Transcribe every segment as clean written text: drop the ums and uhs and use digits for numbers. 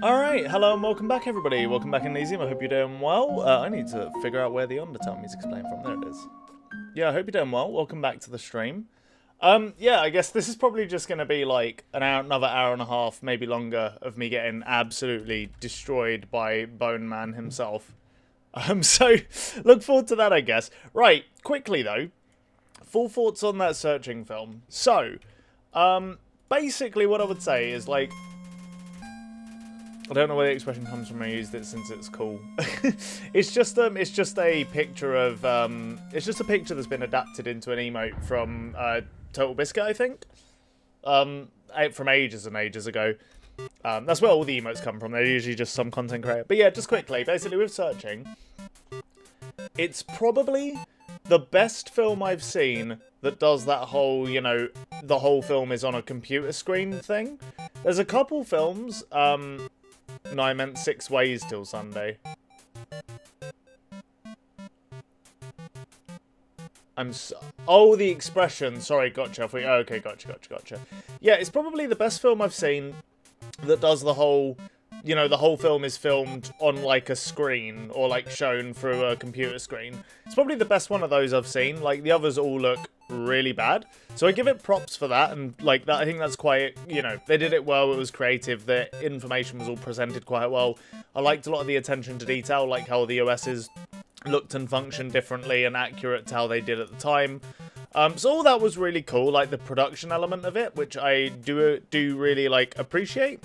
Alright, hello and welcome back everybody. Welcome back in Elysium. I hope you're doing well. I need to figure out where the Undertale music's playing from. There it is. Yeah, I hope you're doing well. Welcome back to the stream. Yeah, I guess this is probably just going to be like another hour and a half, maybe longer, of me getting absolutely destroyed by Bone Man himself. So, look forward to that, I guess. Right, quickly though, full thoughts on that searching film. So, basically what I would say is like, I don't know where the expression comes from. I used it since it's cool. It's just a picture of it's just a picture that's been adapted into an emote from Total Biscuit, I think. From ages and ages ago. That's where all the emotes come from. They're usually just some content creator. But yeah, just quickly, basically with searching, it's probably the best film I've seen that does that whole, you know, the whole film is on a computer screen thing. There's a couple films. No, I meant 6 Ways Till Sunday. Oh, the expression. Sorry, gotcha. Okay, gotcha. Yeah, it's probably the best film I've seen that does the whole, you know, the whole film is filmed on, like, a screen or, like, shown through a computer screen. It's probably the best one of those I've seen. Like, the others all look really bad. So I give it props for that, and, like, that, I think that's quite, you know, they did it well, it was creative, the information was all presented quite well. I liked a lot of the attention to detail, like how the OSs looked and functioned differently and accurate to how they did at the time. So all that was really cool, like the production element of it, which I do really, like, appreciate.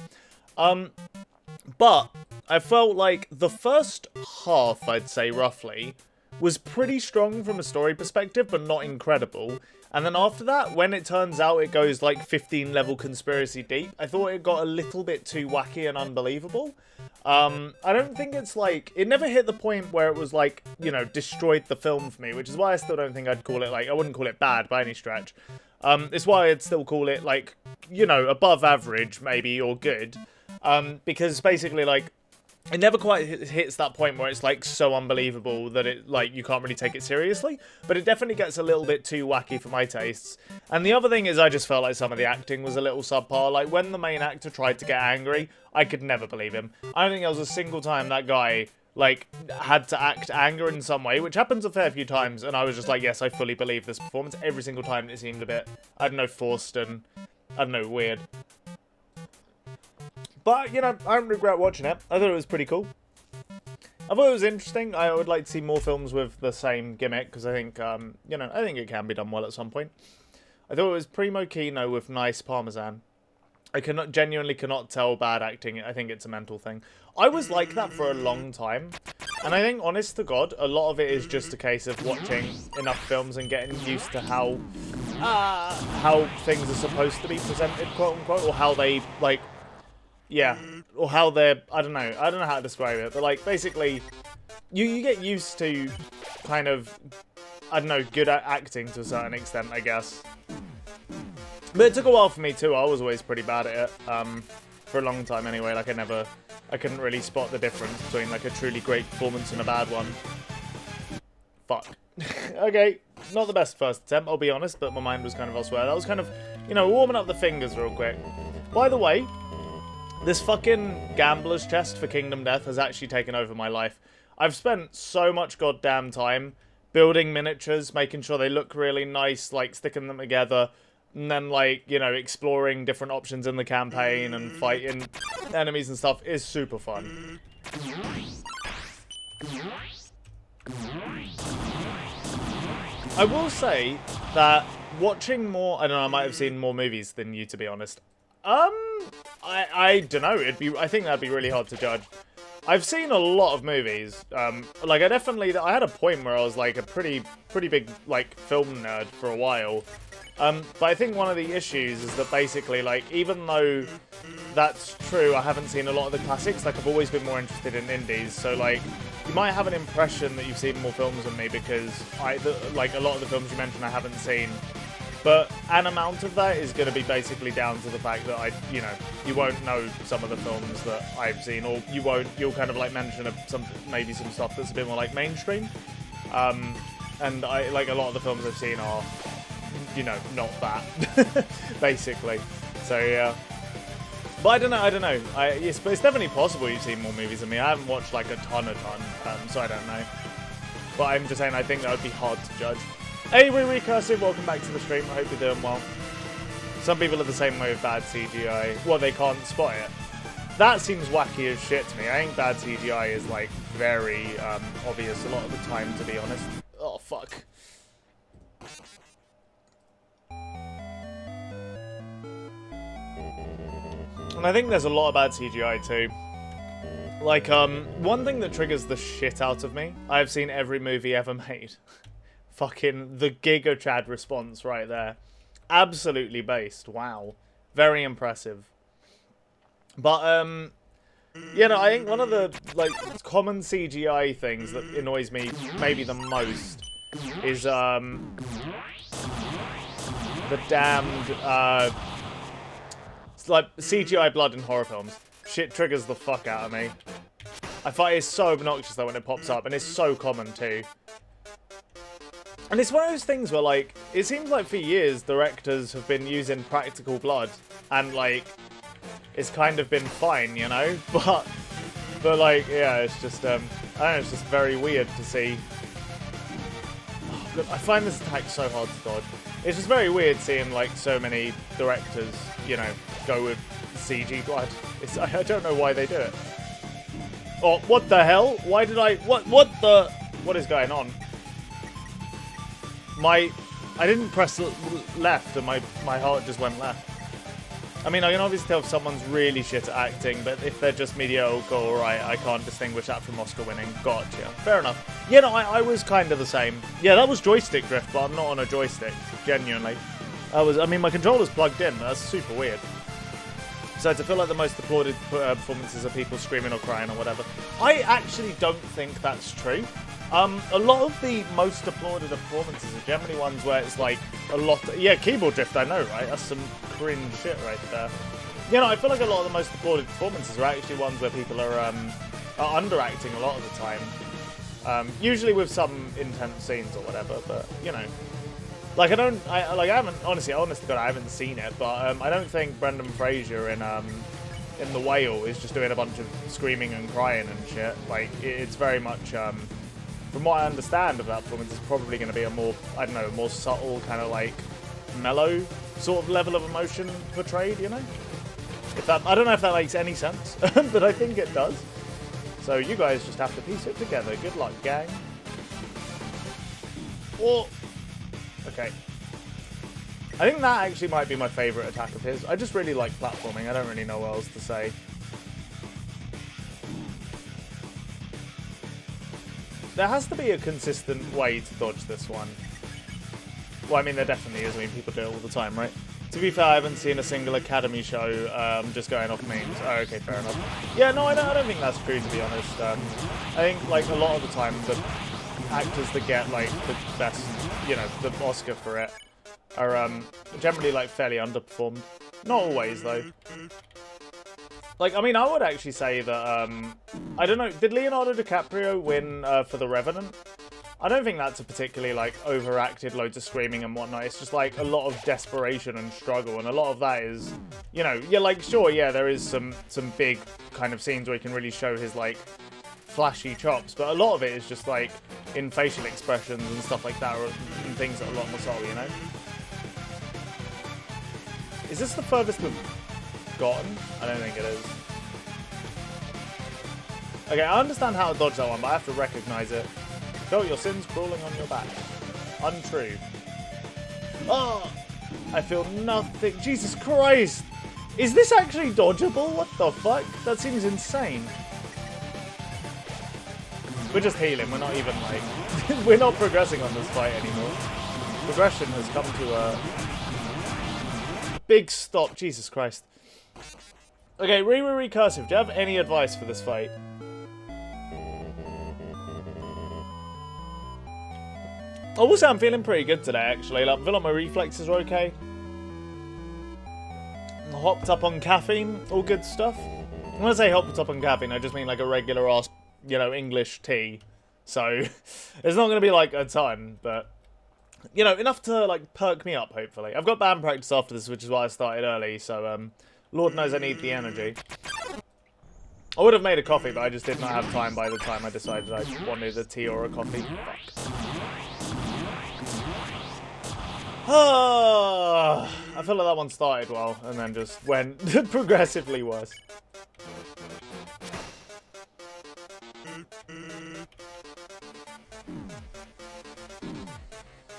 But I felt like the first half, I'd say roughly, was pretty strong from a story perspective, but not incredible. And then after that, when it turns out it goes like 15 level conspiracy deep, I thought it got a little bit too wacky and unbelievable. I don't think it's like, it never hit the point where it was like, you know, destroyed the film for me, which is why I still don't think I'd call it like, I wouldn't call it bad by any stretch. It's why I'd still call it like, you know, above average maybe, or good. Because basically like, it never quite hits that point where it's like so unbelievable that it like you can't really take it seriously, but it definitely gets a little bit too wacky for my tastes. And the other thing is I just felt like some of the acting was a little subpar. Like when the main actor tried to get angry, I could never believe him. I don't think there was a single time that guy like had to act anger in some way, which happens a fair few times, and I was just like, yes, I fully believe this performance. Every single time it seemed a bit, I don't know, forced and I don't know, weird. But, you know, I don't regret watching it. I thought it was pretty cool. I thought it was interesting. I would like to see more films with the same gimmick, because I think, you know, I think it can be done well at some point. I thought it was primo kino with nice parmesan. I genuinely cannot tell bad acting. I think it's a mental thing. I was like that for a long time. And I think, honest to God, a lot of it is just a case of watching enough films and getting used to how things are supposed to be presented, quote unquote, or how they, like, yeah, or how they're, I don't know how to describe it, but like basically you get used to kind of, I don't know, good at acting to a certain extent, I guess. But it took a while for me too. I was always pretty bad at it, for a long time anyway. Like I couldn't really spot the difference between like a truly great performance and a bad one. Fuck. Okay, not the best first attempt, I'll be honest, but my mind was kind of elsewhere. That was kind of, you know, warming up the fingers real quick. By the way, this fucking gambler's chest for Kingdom Death has actually taken over my life. I've spent so much goddamn time building miniatures, making sure they look really nice, like sticking them together, and then like, you know, exploring different options in the campaign and fighting enemies and stuff is super fun. I will say that watching more, I don't know, I might have seen more movies than you, to be honest. I don't know. I think that'd be really hard to judge. I've seen a lot of movies. Like I had a point where I was like a pretty big like film nerd for a while. But I think one of the issues is that basically, like, even though that's true, I haven't seen a lot of the classics. Like, I've always been more interested in indies. So, like, you might have an impression that you've seen more films than me because like a lot of the films you mentioned I haven't seen. But an amount of that is going to be basically down to the fact that you won't know some of the films that I've seen, or you'll kind of like mention maybe some stuff that's a bit more like mainstream. And like a lot of the films I've seen are, you know, not that, basically. So yeah. But I don't know. But it's definitely possible you've seen more movies than me. I haven't watched like a ton, so I don't know. But I'm just saying I think that would be hard to judge. Hey, Recursive, welcome back to the stream. I hope you're doing well. Some people are the same way with bad CGI. Well, they can't spot it. That seems wacky as shit to me. I think bad CGI is, like, very obvious a lot of the time, to be honest. Oh, fuck. And I think there's a lot of bad CGI, too. Like, one thing that triggers the shit out of me, I've seen every movie ever made. Fucking the Giga Chad response right there. Absolutely based. Wow. Very impressive. But, you know, I think one of the, like, common CGI things that annoys me maybe the most is, the damned, like, CGI blood in horror films. Shit triggers the fuck out of me. I find it's so obnoxious, though, when it pops up, and it's so common, too. And it's one of those things where, like, it seems like for years directors have been using practical blood, and, like, it's kind of been fine, you know? But like, yeah, it's just, I don't know, it's just very weird to see. Oh, look, I find this attack so hard to dodge. It's just very weird seeing, like, so many directors, you know, go with CG blood. I don't know why they do it. Oh, what the hell? Why did what is going on? I didn't press left and my heart just went left. I mean, I can obviously tell if someone's really shit at acting, but if they're just mediocre, alright, I can't distinguish that from Oscar winning. Gotcha. Fair enough. Yeah, no, I was kind of the same. Yeah, that was joystick drift, but I'm not on a joystick. Genuinely. I mean, my controller's plugged in, but that's super weird. So to feel like the most applauded performances are people screaming or crying or whatever. I actually don't think that's true. A lot of the most applauded performances are generally ones where it's like a lot. Yeah, keyboard drift, I know, right? That's some cringe shit right there. You know, I feel like a lot of the most applauded performances are actually ones where people are are underacting a lot of the time. Usually with some intense scenes or whatever, but you know, like I haven't honestly to God, I haven't seen it, but I don't think Brendan Fraser in The Whale is just doing a bunch of screaming and crying and shit. Like it's very much, from what I understand of that performance, it's probably going to be a more, I don't know, more subtle kind of like mellow sort of level of emotion portrayed. You know, if that, I don't know if that makes any sense, but I think it does. So you guys just have to piece it together. Good luck, gang. Or okay. I think that actually might be my favourite attack of his. I just really like platforming. I don't really know what else to say. There has to be a consistent way to dodge this one. Well, I mean, there definitely is. I mean, people do it all the time, right? To be fair, I haven't seen a single Academy show just going off memes. Oh, okay, fair enough. Yeah, no, I don't think that's true, to be honest. I think, like, a lot of the time, the actors that get, like, the best, you know, the Oscar for it are generally, like, fairly underperformed. Not always, though. Like, I mean, I would actually say that, I don't know, did Leonardo DiCaprio win for The Revenant? I don't think that's a particularly, like, overacted, loads of screaming and whatnot. It's just, like, a lot of desperation and struggle, and a lot of that is, you know, yeah, like, sure, yeah, there is some big kind of scenes where he can really show his, like, flashy chops, but a lot of it is just, like, in facial expressions and stuff like that, or in things that are a lot more subtle, you know? Is this the furthest we've gotten? I don't think it is. Okay, I understand how to dodge that one, but I have to recognize it. Felt your sins crawling on your back. Untrue. Oh! I feel nothing. Jesus Christ! Is this actually dodgeable? What the fuck? That seems insane. We're just healing. We're not even, like... we're not progressing on this fight anymore. Progression has come to a... big stop. Jesus Christ. Okay, recursive. Do you have any advice for this fight? I will say I'm feeling pretty good today, actually. Like, I feel like my reflexes are okay. Hopped up on caffeine, all good stuff. When I say hopped up on caffeine, I just mean like a regular ass, you know, English tea. So, it's not going to be like a ton, but, you know, enough to like perk me up, hopefully. I've got band practice after this, which is why I started early, so, Lord knows I need the energy. I would have made a coffee, but I just did not have time by the time I decided I wanted a tea or a coffee. I feel like that one started well, and then just went progressively worse.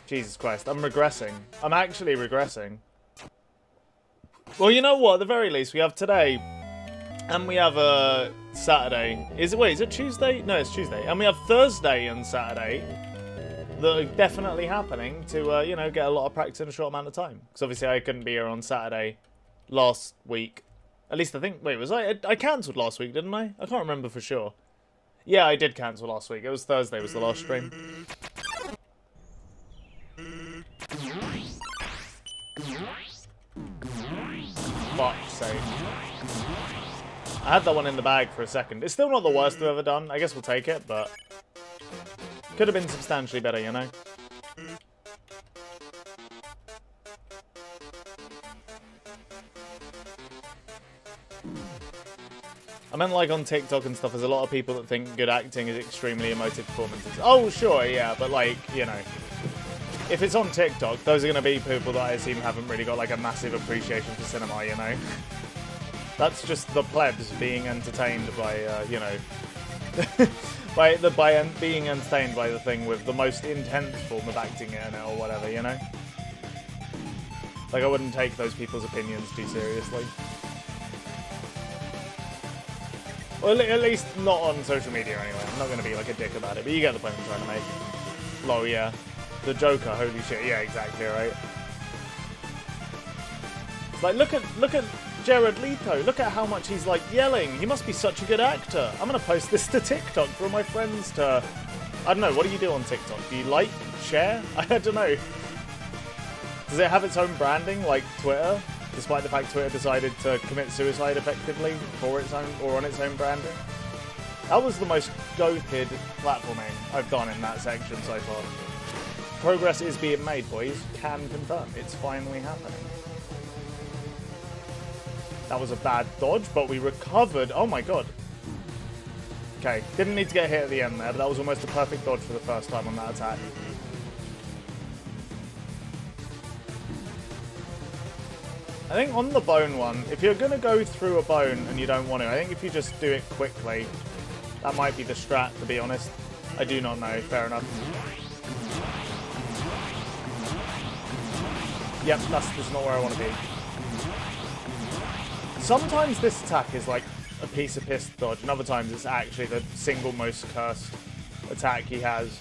Jesus Christ, I'm regressing. I'm actually regressing. Well, you know what? At the very least, we have today, and we have Saturday. Is it Tuesday? No, it's Tuesday. And we have Thursday and Saturday that are definitely happening to, you know, get a lot of practice in a short amount of time. Because obviously I couldn't be here on Saturday last week. At least I think... Wait, was I cancelled last week, didn't I? I can't remember for sure. Yeah, I did cancel last week. It was Thursday was the last stream. Fuck's sake. I had that one in the bag for a second. It's still not the worst I've ever done. I guess we'll take it, but... could have been substantially better, you know? I meant like on TikTok and stuff, there's a lot of people that think good acting is extremely emotive performances. Oh, sure, yeah, but like, you know, if it's on TikTok, those are going to be people that I assume haven't really got like a massive appreciation for cinema, you know? That's just the plebs being entertained by, you know... by being entertained by the thing with the most intense form of acting in it or whatever, you know? Like, I wouldn't take those people's opinions too seriously. Well, at least not on social media anyway. I'm not going to be like a dick about it, but you get the point I'm trying to make. Lol, yeah. The Joker, holy shit. Yeah, exactly, right? It's like, look at Jared Leto. Look at how much he's like yelling. He must be such a good actor. I'm going to post this to TikTok for all my friends to... I don't know, what do you do on TikTok? Do you like? Share? I don't know. Does it have its own branding like Twitter? Despite the fact Twitter decided to commit suicide effectively for its own, or on its own branding? That was the most goated platforming I've done in that section so far. Progress is being made, boys. Can confirm. It's finally happening. That was a bad dodge, but we recovered. Oh my god. Okay, didn't need to get hit at the end there, but that was almost a perfect dodge for the first time on that attack. I think on the bone one, if you're going to go through a bone and you don't want to, I think if you just do it quickly, that might be the strat, to be honest. I do not know, fair enough. Yep, this is not where I want to be. Sometimes this attack is like a piece of piss dodge, and other times it's actually the single most cursed attack he has.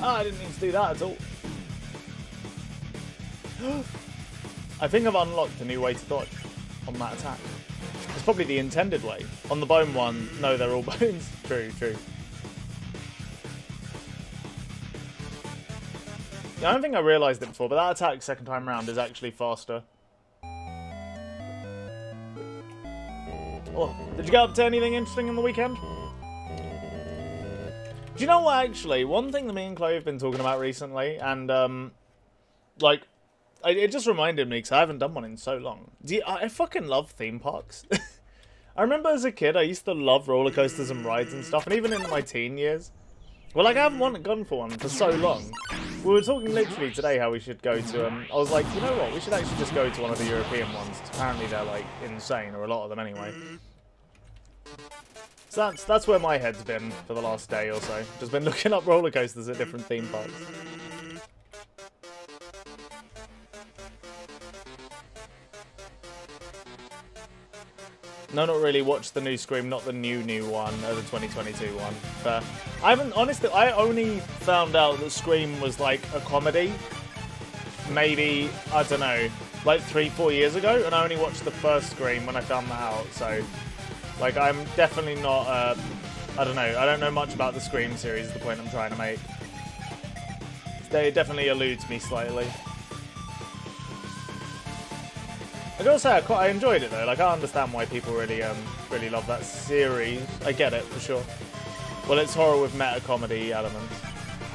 Ah, I didn't need to do that at all. I think I've unlocked a new way to dodge on that attack. It's probably the intended way. On the bone one, no, they're all bones. True. Yeah, I don't think I realised it before, but that attack second time round is actually faster. Oh, did you get up to anything interesting in the weekend? Do you know what, actually? One thing that me and Chloe have been talking about recently, and, it just reminded me, because I haven't done one in so long. I fucking love theme parks. I remember as a kid, I used to love roller coasters and rides and stuff, and even in my teen years. Well, like, I haven't gone for one for so long. We were talking literally today how we should go to, I was like, you know what, we should actually just go to one of the European ones. Apparently they're, like, insane, or a lot of them anyway. So that's where my head's been for the last day or so. Just been looking up roller coasters at different theme parks. No, not really. Watched the new Scream, not the new one, the 2022 one. But I haven't, honestly, I only found out that Scream was like a comedy maybe, I don't know, like 3-4 years ago, and I only watched the first Scream when I found that out, so, like, I'm definitely not, I don't know, I don't know much about the Scream series is the point I'm trying to make. It definitely eludes me slightly. I gotta say, I enjoyed it though. Like, I understand why people really love that series. I get it for sure. Well, it's horror with meta comedy elements.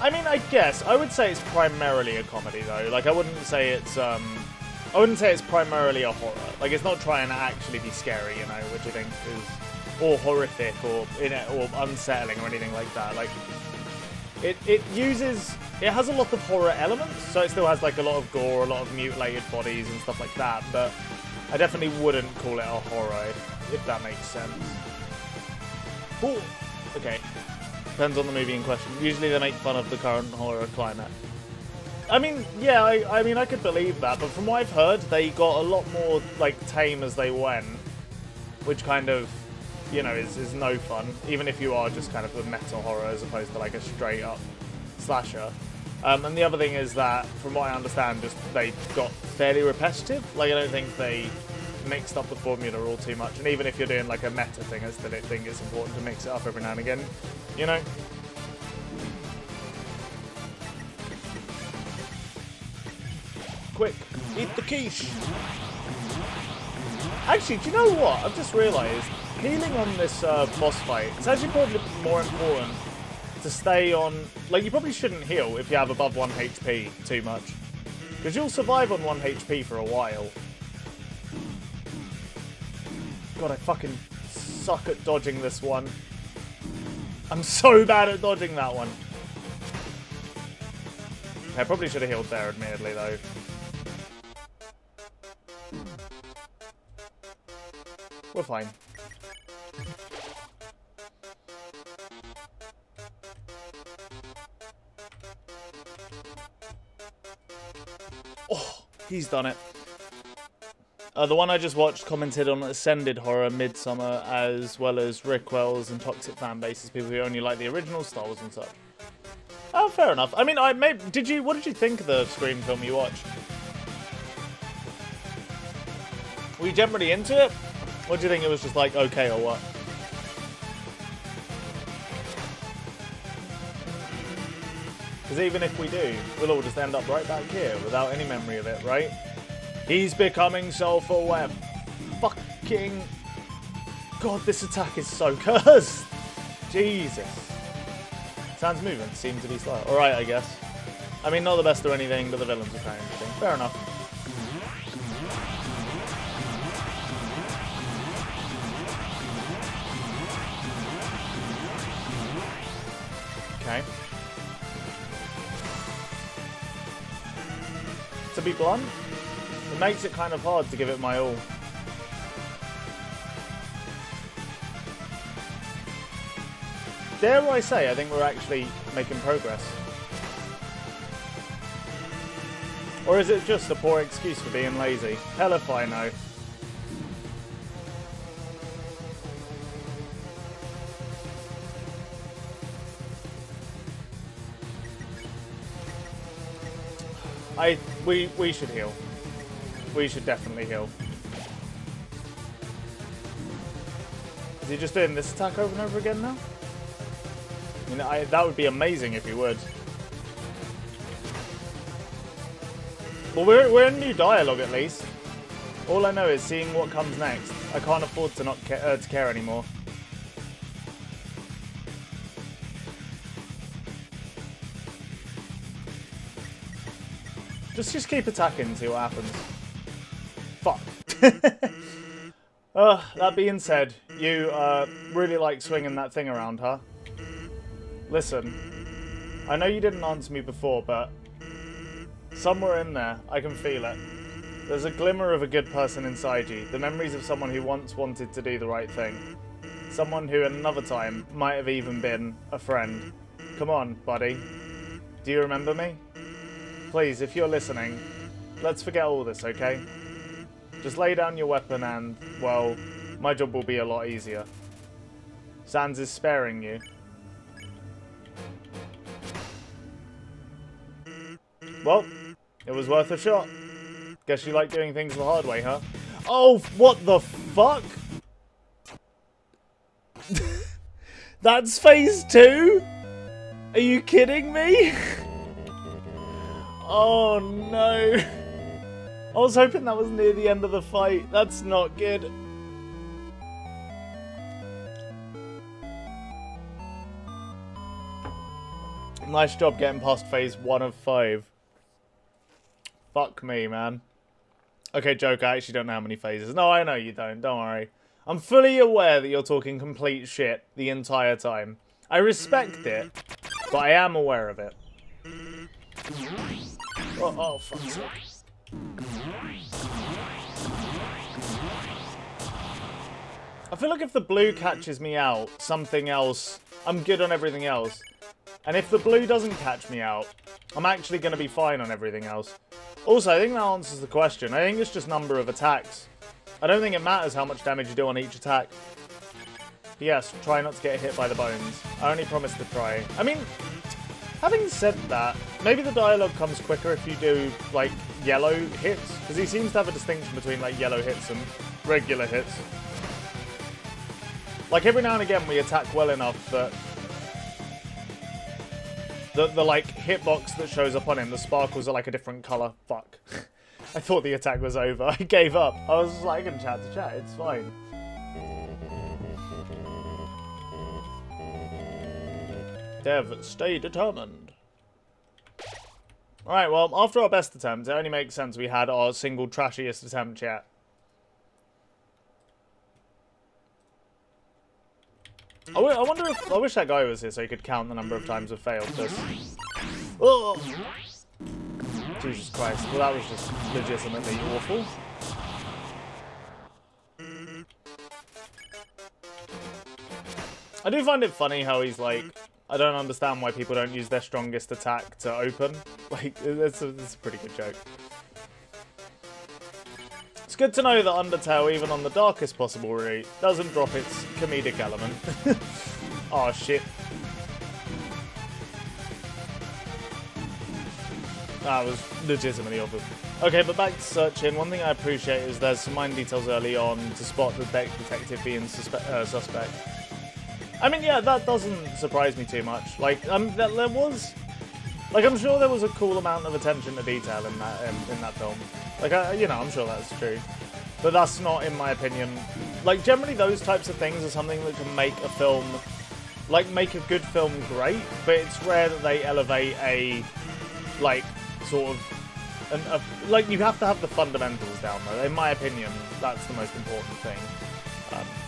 I mean, I guess I would say it's primarily a comedy though. Like, I wouldn't say it's primarily a horror. Like, it's not trying to actually be scary, you know, which I think is, or horrific, or unsettling, or anything like that. Like, it has a lot of horror elements, so it still has like a lot of gore, a lot of mutilated bodies and stuff like that, but I definitely wouldn't call it a horror, if that makes sense. Ooh, okay. Depends on the movie in question. Usually they make fun of the current horror climate. I mean, yeah, I mean, I could believe that, but from what I've heard, they got a lot more, like, tame as they went, which kind of, you know, is no fun, even if you are just kind of a meta horror as opposed to, like, a straight-up slasher. And the other thing is that, from what I understand, just they got fairly repetitive. Like, I don't think they mixed up the formula all too much. And even if you're doing, like, a meta thing, I still think it's important to mix it up every now and again, you know? Quick, eat the quiche! Actually, do you know what? I've just realised, healing on this boss fight, it's actually probably more important to stay on, like, you probably shouldn't heal if you have above 1 HP too much, because you'll survive on 1 HP for a while. God, I fucking suck at dodging this one. I'm so bad at dodging that one. I probably should have healed there, admittedly, though. We're fine. Oh, he's done it. The one I just watched commented on Ascended Horror, Midsummer, as well as Rickwell's and Toxic fan bases, people who only like the original Star Wars and such. Oh, fair enough. I mean, what did you think of the Scream film you watched? Were you generally into it? Or do you think it was just like, okay, or what? Because even if we do, we'll all just end up right back here without any memory of it, right? He's becoming self-aware. Fucking God, this attack is so cursed. Jesus. Sans movement seem to be slow. Alright, I guess. I mean, not the best or anything, but the villains are kind of interesting. Fair enough. Okay. To be blunt, it makes it kind of hard to give it my all. Dare I say, I think we're actually making progress. Or is it just a poor excuse for being lazy? Hell if I know. We should heal. We should definitely heal. Is he just doing this attack over and over again now? I mean, that would be amazing if he would. Well, we're in new dialogue at least. All I know is seeing what comes next. I can't afford to not to care anymore. Just keep attacking and see what happens. Fuck. That being said, you really like swinging that thing around, huh? Listen, I know you didn't answer me before, but somewhere in there, I can feel it. There's a glimmer of a good person inside you. The memories of someone who once wanted to do the right thing. Someone who at another time might have even been a friend. Come on, buddy. Do you remember me? Please, if you're listening, let's forget all this, okay? Just lay down your weapon and, well, my job will be a lot easier. Sans is sparing you. Well, it was worth a shot. Guess you like doing things the hard way, huh? Oh, what the fuck? That's phase 2? Are you kidding me? Oh no. I was hoping that was near the end of the fight. That's not good. Nice job getting past phase 1 of 5. Fuck me, man. Okay, joke, I actually don't know how many phases. No, I know you don't worry. I'm fully aware that you're talking complete shit the entire time. I respect it, but I am aware of it. Oh, fuck's sake. I feel like if the blue catches me out, something else, I'm good on everything else. And if the blue doesn't catch me out, I'm actually going to be fine on everything else. Also, I think that answers the question. I think it's just number of attacks. I don't think it matters how much damage you do on each attack. Yes, try not to get hit by the bones. I only promise to try. I mean, having said that, maybe the dialogue comes quicker if you do, like, yellow hits. Because he seems to have a distinction between, like, yellow hits and regular hits. Like, every now and again we attack well enough that the like, hitbox that shows up on him, the sparkles are, like, a different colour. Fuck. I thought the attack was over. I gave up. I was just like, I can chat to chat. It's fine. Dev, stay determined. Alright, well, after our best attempt, it only makes sense we had our single trashiest attempt yet. I wonder if... I wish that guy was here so he could count the number of times we've failed this. Oh! Jesus Christ. Well, that was just legitimately awful. I do find it funny how he's like... I don't understand why people don't use their strongest attack to open. Like, it's a pretty good joke. It's good to know that Undertale, even on the darkest possible route, doesn't drop its comedic element. Oh shit. That was legitimately awful. Okay, but back to searching. One thing I appreciate is there's some mind details early on to spot the detective being suspect. I mean, yeah, that doesn't surprise me too much. Like, there was... Like, I'm sure there was a cool amount of attention to detail in that film. Like, you know, I'm sure that's true. But that's not, in my opinion... Like, generally those types of things are something that can make a film... Like, make a good film great, but it's rare that they elevate a... Like, sort of... like, you have to have the fundamentals down, though. In my opinion, that's the most important thing.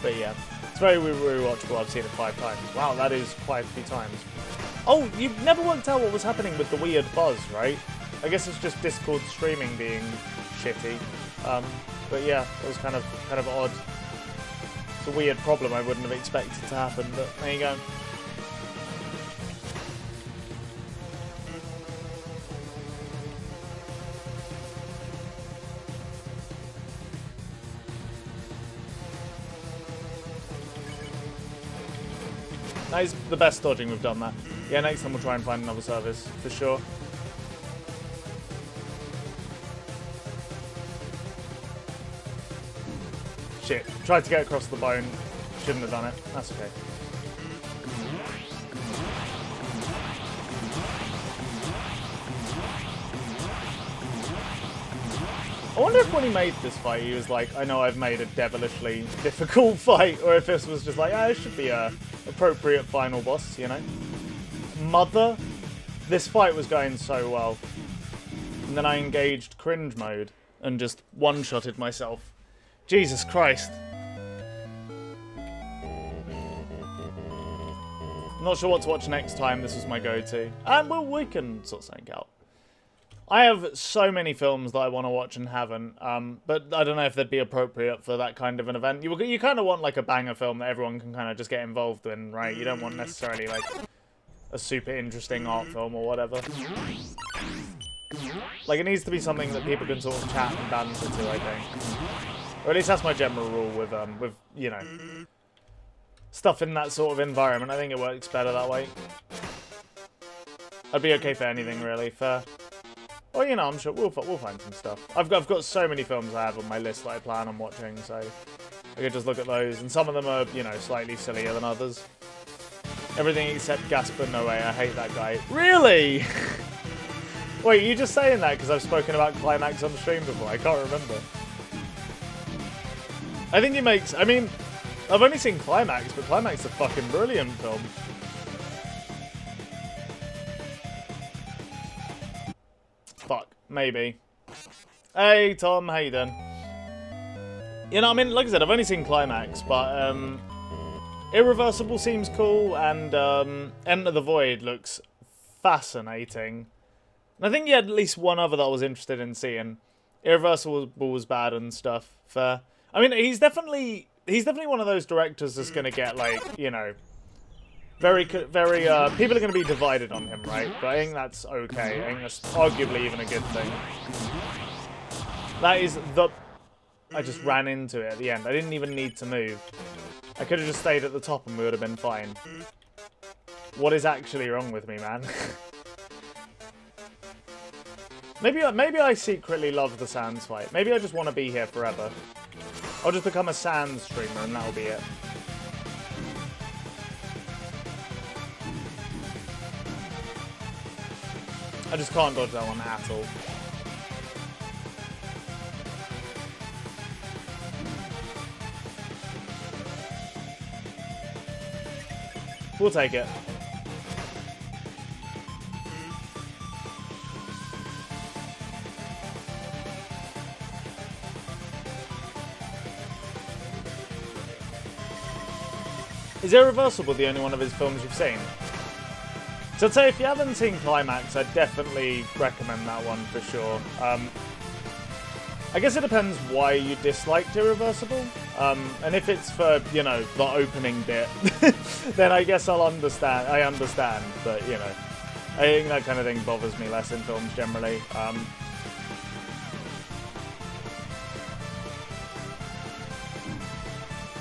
But yeah, it's very rewatchable. I've seen it 5 times. Wow, that is quite a few times. Oh, you've never worked out what was happening with the weird buzz, right? I guess it's just Discord streaming being shitty. But yeah, it was kind of odd. It's a weird problem I wouldn't have expected to happen, but there you go. That is the best dodging we've done that. Yeah, next time we'll try and find another service, for sure. Shit, tried to get across the bone. Shouldn't have done it. That's okay. I wonder if when he made this fight, he was like, I know I've made a devilishly difficult fight, or if this was just like, it should be a appropriate final boss, you know? Mother, this fight was going so well. And then I engaged cringe mode and just one-shotted myself. Jesus Christ. Not sure what to watch next time. This was my go-to. And well, we can sort something out. I have so many films that I want to watch and haven't, but I don't know if they'd be appropriate for that kind of an event. You kind of want like a banger film that everyone can kind of just get involved in, right? You don't want necessarily like a super interesting art film or whatever. Like it needs to be something that people can sort of chat and banter to, I think. Or at least that's my general rule with you know, stuff in that sort of environment. I think it works better that way. I'd be okay for anything really. For well, you know, I'm sure we'll find some stuff. I've got so many films I have on my list that I plan on watching, so I could just look at those. And some of them are, you know, slightly sillier than others. Everything except Gaspar Noé. I hate that guy. Really? Wait, you just saying that because I've spoken about Climax on the stream before? I can't remember. I think he makes... I mean, I've only seen Climax, but Climax is a fucking brilliant film. Fuck, maybe. Hey, Tom, how you doing? You know, I mean, like I said, I've only seen Climax, but Irreversible seems cool, and Enter the Void looks fascinating. And I think you had at least one other that I was interested in seeing. Irreversible was bad and stuff. Fair. I mean, he's definitely one of those directors that's gonna get like, you know, very people are gonna be divided on him, right? But I think that's okay. I think that's arguably even a good thing. That is the... I just ran into it at the end. I didn't even need to move. I could have just stayed at the top and we would have been fine. What is actually wrong with me, man? Maybe I secretly love the Sans fight. Maybe I just want to be here forever. I'll just become a Sans streamer and that'll be it. I just can't dodge that one at all. We'll take it. Is Irreversible the only one of his films you've seen? So I'd say if you haven't seen Climax, I'd definitely recommend that one for sure. I guess it depends why you disliked Irreversible. And if it's for, you know, the opening bit, then I guess I understand, but, you know, I think that kind of thing bothers me less in films generally.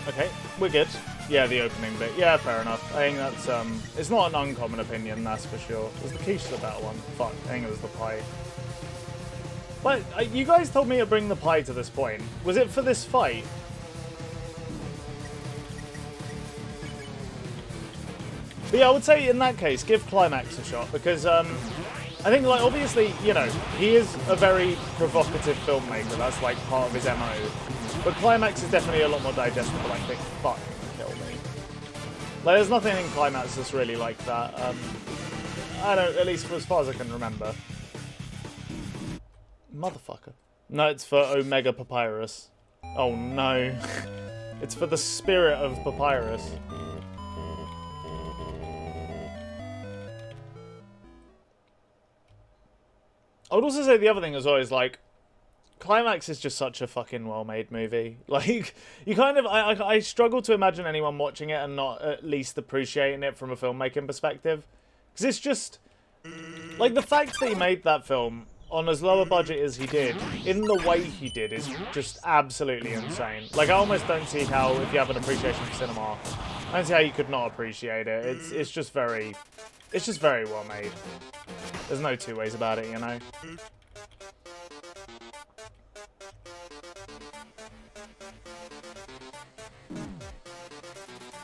Okay, we're good. Yeah, the opening bit. Yeah, fair enough. I think that's, it's not an uncommon opinion, that's for sure. Was the quiche the better one? Fuck, I think it was the pie. But, you guys told me to bring the pie to this point. Was it for this fight? But yeah, I would say in that case, give Climax a shot, because, I think, like, obviously, you know, he is a very provocative filmmaker. That's, like, part of his MO. But Climax is definitely a lot more digestible. Like, they fucking kill me. Like, there's nothing in Climax that's really like that. I don't, at least for as far as I can remember. Motherfucker. No, it's for Omega Papyrus. Oh no. It's for the spirit of Papyrus. I would also say the other thing as well is, like, Climax is just such a fucking well-made movie. Like, you kind of... I struggle to imagine anyone watching it and not at least appreciating it from a filmmaking perspective. Because it's just... Like, the fact that he made that film on as low a budget as he did, in the way he did, is just absolutely insane. Like, I almost don't see how, if you have an appreciation for cinema, I don't see how you could not appreciate it. It's just very... It's just very well made. There's no two ways about it, you know?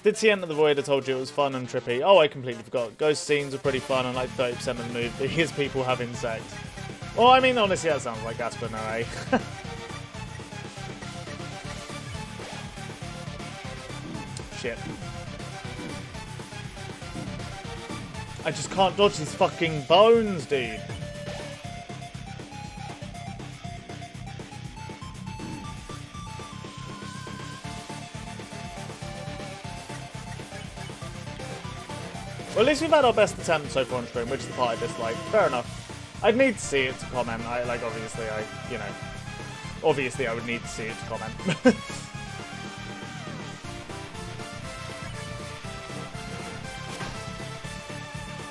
Did see Enter the Void? I told you it was fun and trippy. Oh, I completely forgot. Ghost scenes are pretty fun and like 30% of the movie is people having sex. Well, I mean, honestly, that sounds like Asper Noé. Shit. I just can't dodge these fucking bones, dude. Well, at least we've had our best attempt so far on stream, which is the part I dislike. Fair enough. I'd need to see it to comment. Obviously, obviously I would need to see it to comment.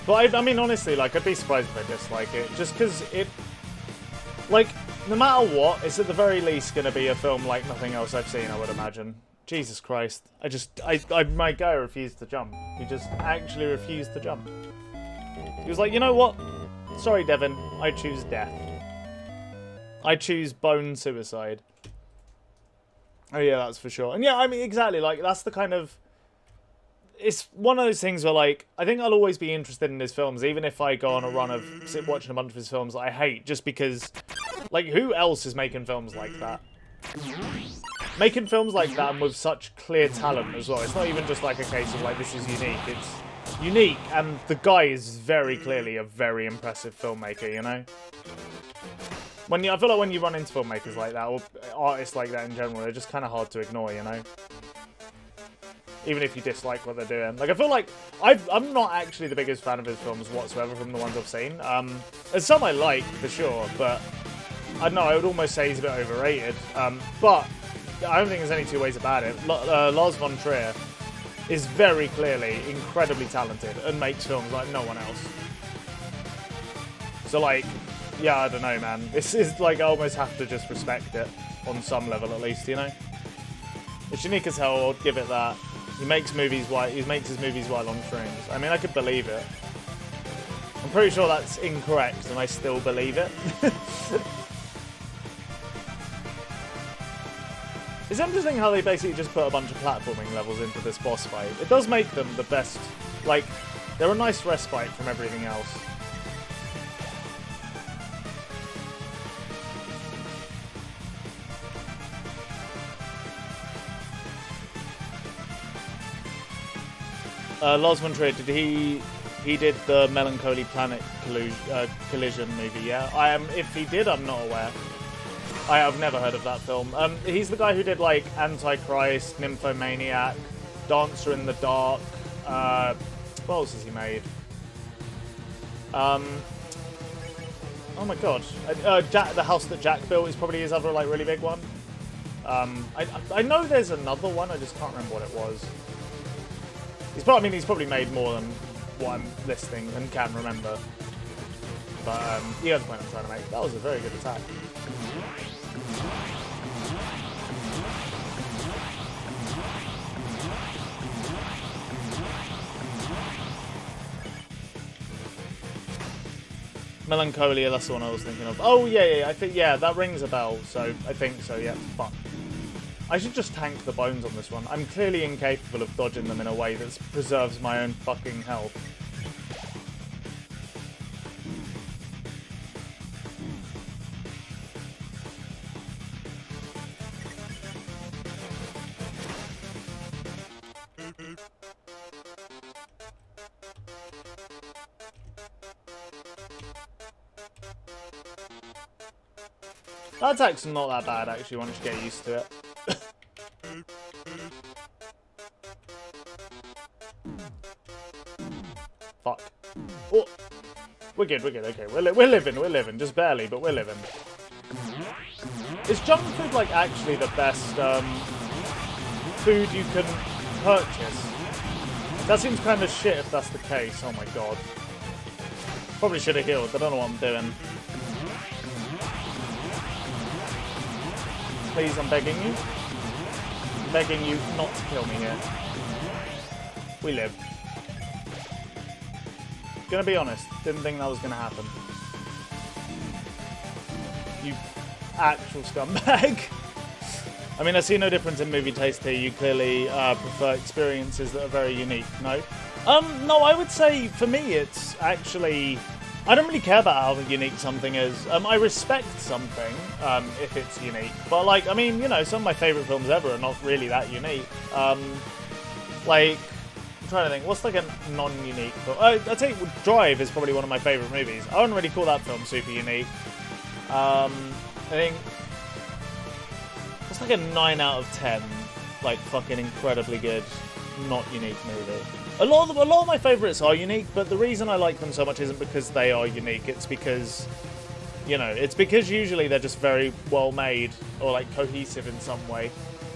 But I mean, honestly, like, I'd be surprised if I dislike it. Just because it... Like, no matter what, it's at the very least going to be a film like nothing else I've seen, I would imagine. Jesus Christ. My guy refused to jump. He just actually refused to jump. He was like, you know what? Sorry, Devin. I choose death. I choose bone suicide. Oh, yeah, that's for sure. And yeah, I mean, exactly. Like, that's the kind of... It's one of those things where, like, I think I'll always be interested in his films, even if I go on a run of watching a bunch of his films that I hate, just because, like, who else is making films like that? Making films like that and with such clear talent as well. It's not even just like a case of, like, this is unique. It's unique, and the guy is very clearly a very impressive filmmaker, you know? I feel like when you run into filmmakers like that, or artists like that in general, they're just kind of hard to ignore, you know? Even if you dislike what they're doing. Like, I feel like I'm not actually the biggest fan of his films whatsoever from the ones I've seen. There's some I like, for sure, but I don't know, I would almost say he's a bit overrated. But I don't think there's any two ways about it. Lars von Trier is very clearly incredibly talented and makes films like no one else. So, like, yeah, I don't know, man. This is, like, I almost have to just respect it on some level at least, you know? It's unique as hell, I'd give it that. He makes his movies while on streams. I mean, I could believe it. I'm pretty sure that's incorrect, and I still believe it. It's interesting how they basically just put a bunch of platforming levels into this boss fight. It does make them the best. Like, they're a nice respite from everything else. Lars von Trier, he did the Melancholy Planet Collision movie, yeah? If he did, I'm not aware. I have never heard of that film. He's the guy who did, like, Antichrist, Nymphomaniac, Dancer in the Dark. What else has he made? Oh my god. The House That Jack Built is probably his other, like, really big one. I know there's another one, I just can't remember what it was. He's probably made more than what I'm listing and can remember. But, you have the point I'm trying to make. That was a very good attack. Melancholia, that's the one I was thinking of. Oh, yeah, I think, yeah, that rings a bell, so I think so, yeah, fuck. I should just tank the bones on this one. I'm clearly incapable of dodging them in a way that preserves my own fucking health. That attack's not that bad, actually, once you get used to it. Fuck. Oh. We're good, okay. We're living. Just barely, but we're living. Is junk food, like, actually the best, food you can purchase? That seems kind of shit if that's the case. Oh my god. Probably should have healed. I don't know what I'm doing. Please, I'm begging you. I'm begging you not to kill me here. We live. Gonna be honest, didn't think that was gonna happen. You actual scumbag. I mean, I see no difference in movie taste here. You clearly prefer experiences that are very unique, no? No, I would say, for me, it's actually... I don't really care about how unique something is. I respect something, if it's unique. But, like, I mean, you know, some of my favourite films ever are not really that unique. Like, I'm trying to think, what's, like, a non-unique film? I'd say Drive is probably one of my favourite movies. I wouldn't really call that film super unique. I think... It's like a 9 out of 10, like, fucking incredibly good, not unique movie. A lot of my favourites are unique, but the reason I like them so much isn't because they are unique. It's because, you know, it's because usually they're just very well made or, like, cohesive in some way.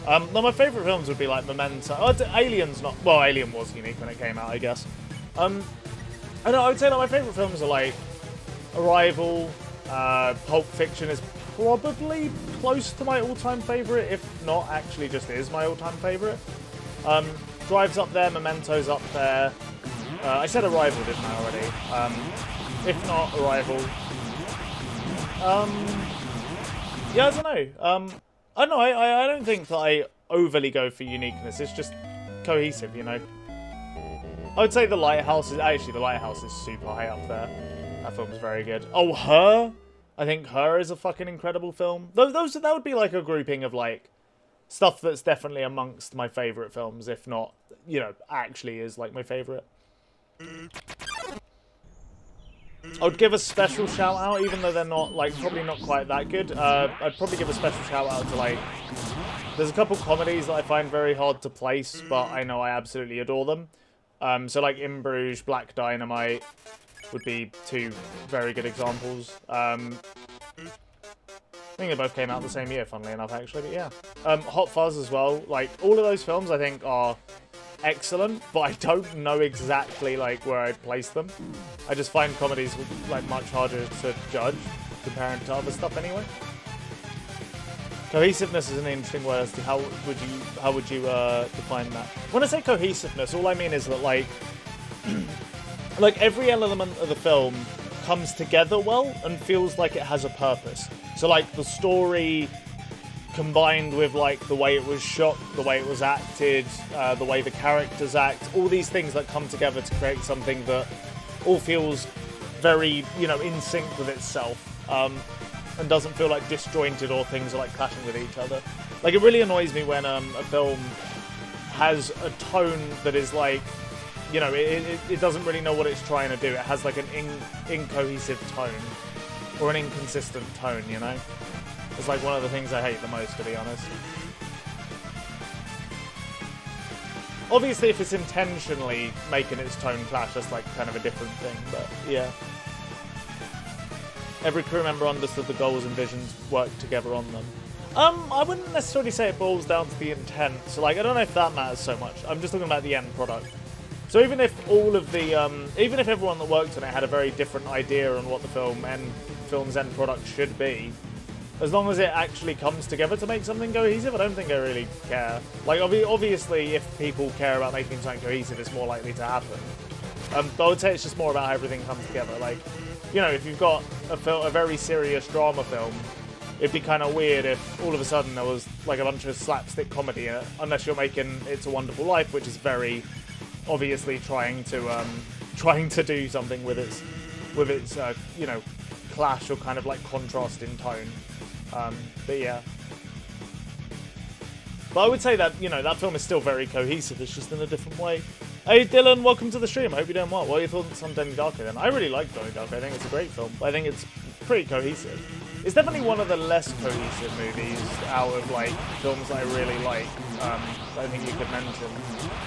Now, my favourite films would be, like, Memento. Oh, Alien's not... Well, Alien was unique when it came out, I guess. I would say that my favourite films are, like, Arrival, Pulp Fiction is probably close to my all-time favourite, if not actually just is my all-time favourite. Drive's up there, Memento's up there. I said Arrival, didn't I, already? If not Arrival. Yeah, I don't know. I don't know, I don't think that I overly go for uniqueness. It's just cohesive, you know? I would say The Lighthouse is... Actually, The Lighthouse is super high up there. That film's very good. Oh, Her? I think Her is a fucking incredible film. That would be like a grouping of, like, stuff that's definitely amongst my favourite films, if not, you know, actually is, like, my favourite. I would give a special shout out, even though they're not, like, probably not quite that good. I'd probably give a special shout out to, like, there's a couple comedies that I find very hard to place, but I know I absolutely adore them. So, like, In Bruges, Black Dynamite would be two very good examples. I think they both came out the same year, funnily enough, actually, but yeah. Hot Fuzz as well. Like, all of those films, I think, are excellent, but I don't know exactly, like, where I'd place them. I just find comedies, like, much harder to judge, comparing to other stuff anyway. Cohesiveness is an interesting word as to how would you define that. When I say cohesiveness, all I mean is that, like, like, every element of the film comes together well and feels like it has a purpose. So, like, the story combined with, like, the way it was shot, the way it was acted, the way the characters act, all these things that come together to create something that all feels very, you know, in sync with itself, and doesn't feel, like, disjointed or things are, like, clashing with each other. Like, it really annoys me when a film has a tone that is, like, you know, it doesn't really know what it's trying to do. It has, like, an incohesive tone, or an inconsistent tone, you know? It's, like, one of the things I hate the most, to be honest. Obviously, if it's intentionally making its tone clash, that's, like, kind of a different thing, but, yeah. Every crew member understood the goals and visions, worked together on them. I wouldn't necessarily say it boils down to the intent, so, like, I don't know if that matters so much. I'm just talking about the end product. So even if all of the, even if everyone that worked on it had a very different idea on what the film's end product should be, as long as it actually comes together to make something cohesive, I don't think I really care. Like, obviously, if people care about making something cohesive, it's more likely to happen. But I would say it's just more about how everything comes together. Like, you know, if you've got a very serious drama film, it'd be kind of weird if all of a sudden there was, like, a bunch of slapstick comedy in it, unless you're making It's a Wonderful Life, which is very obviously trying to do something with its you know, clash or kind of, like, contrast in tone. But yeah. But I would say that, you know, that film is still very cohesive, it's just in a different way. Hey Dylan, welcome to the stream, I hope you're doing well. What are your thoughts on Donnie Darko then? I really like Donnie Darko, I think it's a great film. I think it's pretty cohesive. It's definitely one of the less cohesive movies out of like films that I really like. I think you could mention.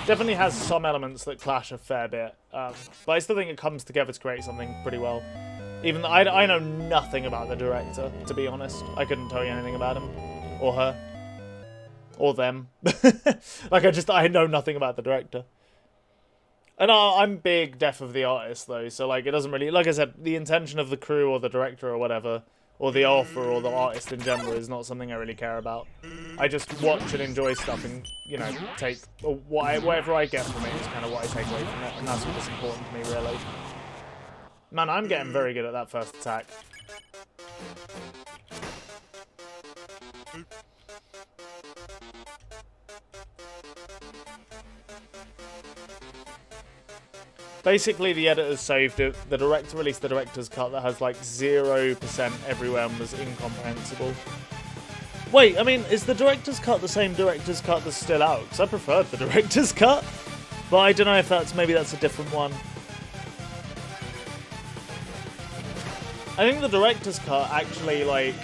Definitely has some elements that clash a fair bit, but I still think it comes together to create something pretty well. Even though I know nothing about the director, to be honest. I couldn't tell you anything about him or her or them. Like I know nothing about the director. And I'm big deaf of the artist though, so like it doesn't really, like I said, the intention of the crew or the director or whatever, or the author or the artist in general is not something I really care about. I just watch and enjoy stuff and, you know, take whatever I get from it is kind of what I take away from it, and that's what's important to me, really. Man, I'm getting very good at that first attack. Basically, the editors saved it. The director released the director's cut that has like 0% everywhere and was incomprehensible. Wait, I mean, is the director's cut the same director's cut that's still out? Because I preferred the director's cut, but I don't know if maybe that's a different one. I think the director's cut actually, like,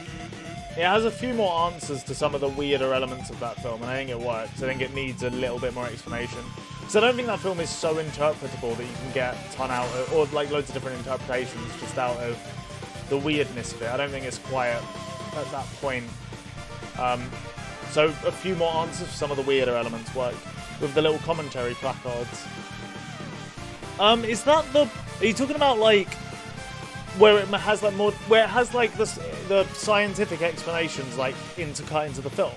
it has a few more answers to some of the weirder elements of that film, and I think it works. I think it needs a little bit more explanation. So I don't think that film is so interpretable that you can get a ton out of, or like loads of different interpretations just out of the weirdness of it. I don't think it's quite at that point. So a few more answers for some of the weirder elements work with the little commentary placards. Is that are you talking about like where it has like more, where it has like the scientific explanations like cut into the film?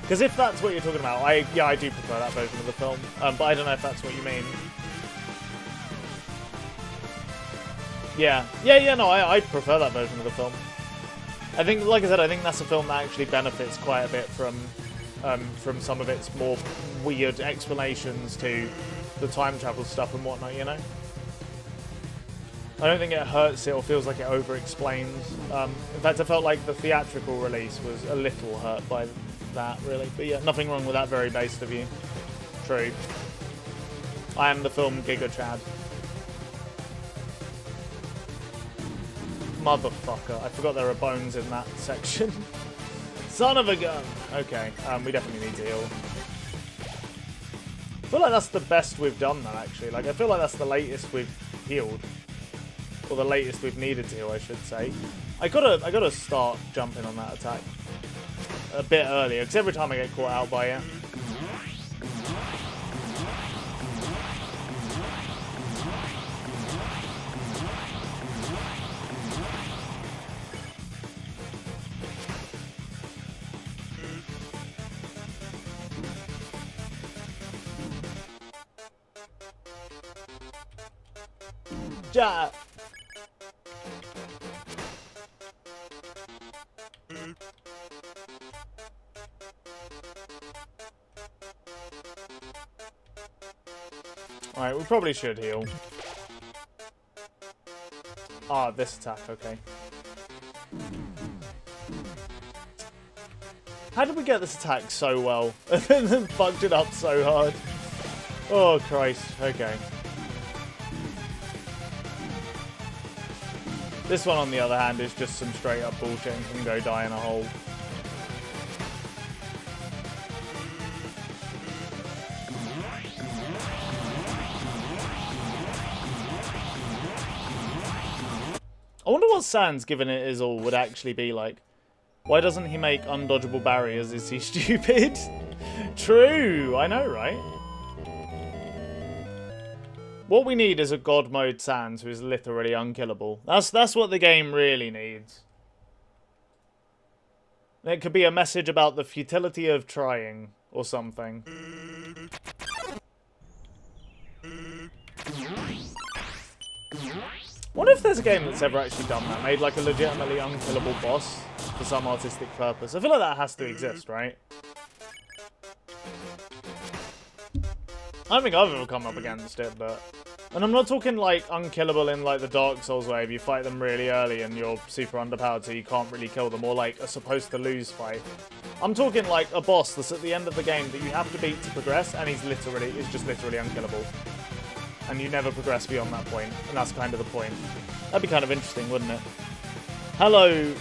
Because if that's what you're talking about, I do prefer that version of the film, but I don't know if that's what you mean. Yeah, no, I prefer that version of the film. I think, like I said, I think that's a film that actually benefits quite a bit from some of its more weird explanations to the time travel stuff and whatnot, you know? I don't think it hurts it or feels like it over-explains. In fact, I felt like the theatrical release was a little hurt by that, really. But yeah, nothing wrong with that very based of you. True. I am the film Giga Chad. Motherfucker. I forgot there are bones in that section. Son of a gun! Okay, we definitely need to heal. I feel like that's the best we've done that, actually. Like, I feel like that's the latest we've healed. Or the latest we've needed to heal, I should say. I gotta start jumping on that attack a bit earlier, because every time I get caught out by it. Ja! Alright, we probably should heal. Ah, this attack, okay. How did we get this attack so well? And then fucked it up so hard? Oh, Christ. Okay. This one, on the other hand, is just some straight up bullshit and can go die in a hole. I wonder what Sans, given it is all, would actually be like. Why doesn't he make undodgeable barriers? Is he stupid? True, I know, right? What we need is a God mode Sans who is literally unkillable. That's what the game really needs. It could be a message about the futility of trying or something. I wonder if there's a game that's ever actually done that, made like a legitimately unkillable boss for some artistic purpose. I feel like that has to exist, right? I don't think I've ever come up against it, but... And I'm not talking like unkillable in like the Dark Souls way, if you fight them really early and you're super underpowered so you can't really kill them, or like a supposed to lose fight. I'm talking like a boss that's at the end of the game that you have to beat to progress, and he's just literally unkillable. And you never progress beyond that point, and that's kind of the point. That'd be kind of interesting, wouldn't it? Hello,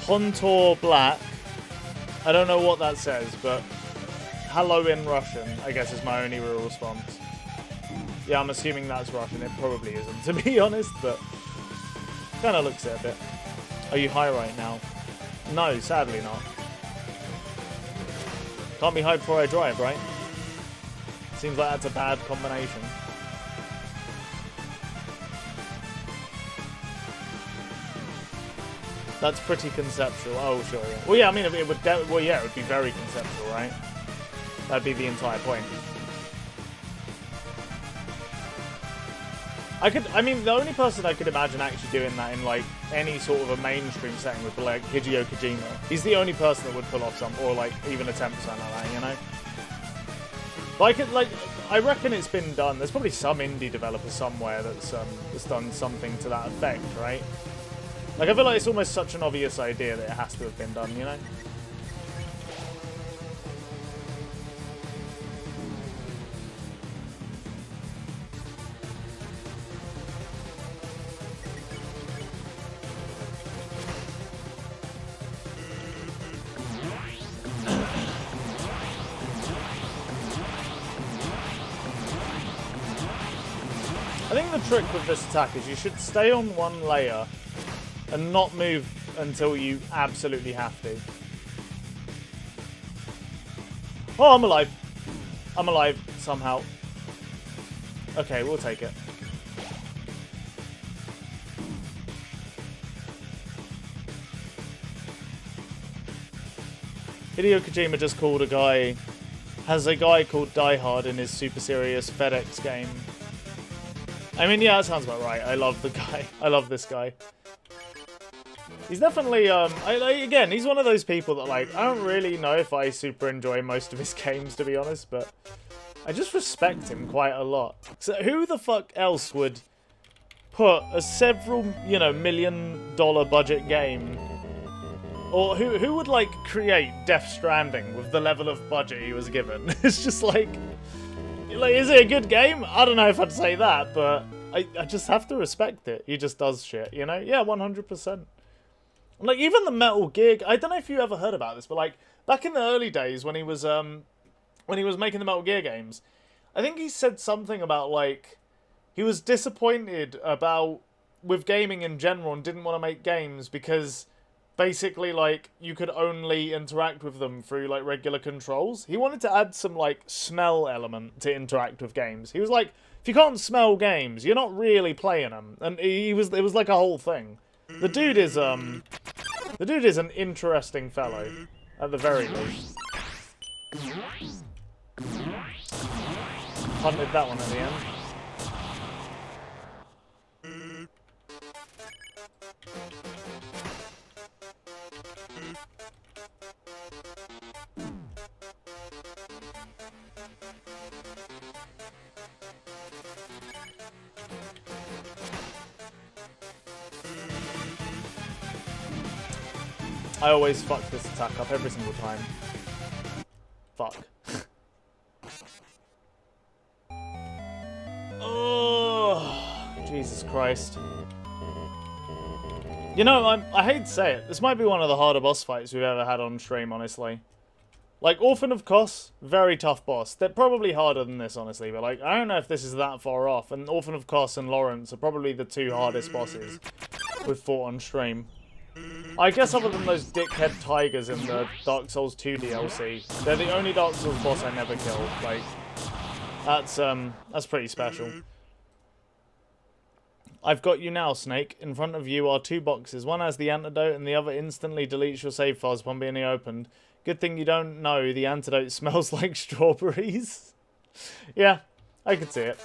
Hontor Black. I don't know what that says, but hello in Russian, I guess, is my only real response. Yeah, I'm assuming that's Russian. It probably isn't, to be honest, but kind of looks it a bit. Are you high right now? No, sadly not. Can't be high before I drive, right? Seems like that's a bad combination. That's pretty conceptual. Oh, sure, yeah. Well, yeah, I mean, it would. Well, yeah, it would be very conceptual, right? That'd be the entire point. I mean, the only person I could imagine actually doing that in, like, any sort of a mainstream setting would be, like, Hideo Kojima. He's the only person that would pull off some, or, like, even attempt something like that, you know? But I reckon it's been done. There's probably some indie developer somewhere that's done something to that effect, right? Like, I feel like it's almost such an obvious idea that it has to have been done, you know? I think the trick with this attack is you should stay on one layer and not move until you absolutely have to. Oh, I'm alive. I'm alive somehow. Okay, we'll take it. Hideo Kojima just called a guy... has a guy called Die Hard in his super serious FedEx game. I mean, yeah, that sounds about right. I love the guy. I love this guy. He's definitely, again, he's one of those people that, like, I don't really know if I super enjoy most of his games, to be honest, but I just respect him quite a lot. So who the fuck else would put a several, you know, $1 million budget game, or who would, like, create Death Stranding with the level of budget he was given? It's just like, is it a good game? I don't know if I'd say that, but I just have to respect it. He just does shit, you know? Yeah, 100%. Like, even the Metal Gear... I don't know if you ever heard about this, but, like, back in the early days when he was making the Metal Gear games, I think he said something about, like, he was disappointed with gaming in general and didn't want to make games because... basically, like, you could only interact with them through, like, regular controls. He wanted to add some, like, smell element to interact with games. He was like, if you can't smell games, you're not really playing them. And it was like a whole thing. The dude is an interesting fellow, at the very least. Punted that one at the end. I always fuck this attack up every single time. Fuck. Oh, Jesus Christ. You know, I hate to say it, this might be one of the harder boss fights we've ever had on stream, honestly. Like, Orphan of Kos, very tough boss. They're probably harder than this, honestly, but, like, I don't know if this is that far off. And Orphan of Kos and Lawrence are probably the two hardest bosses we've fought on stream. I guess other than those dickhead tigers in the Dark Souls 2 DLC, they're the only Dark Souls boss I never killed. Like, that's pretty special. I've got you now, Snake. In front of you are two boxes. One has the antidote and the other instantly deletes your save files upon being opened. Good thing you don't know the antidote smells like strawberries. Yeah, I could see it.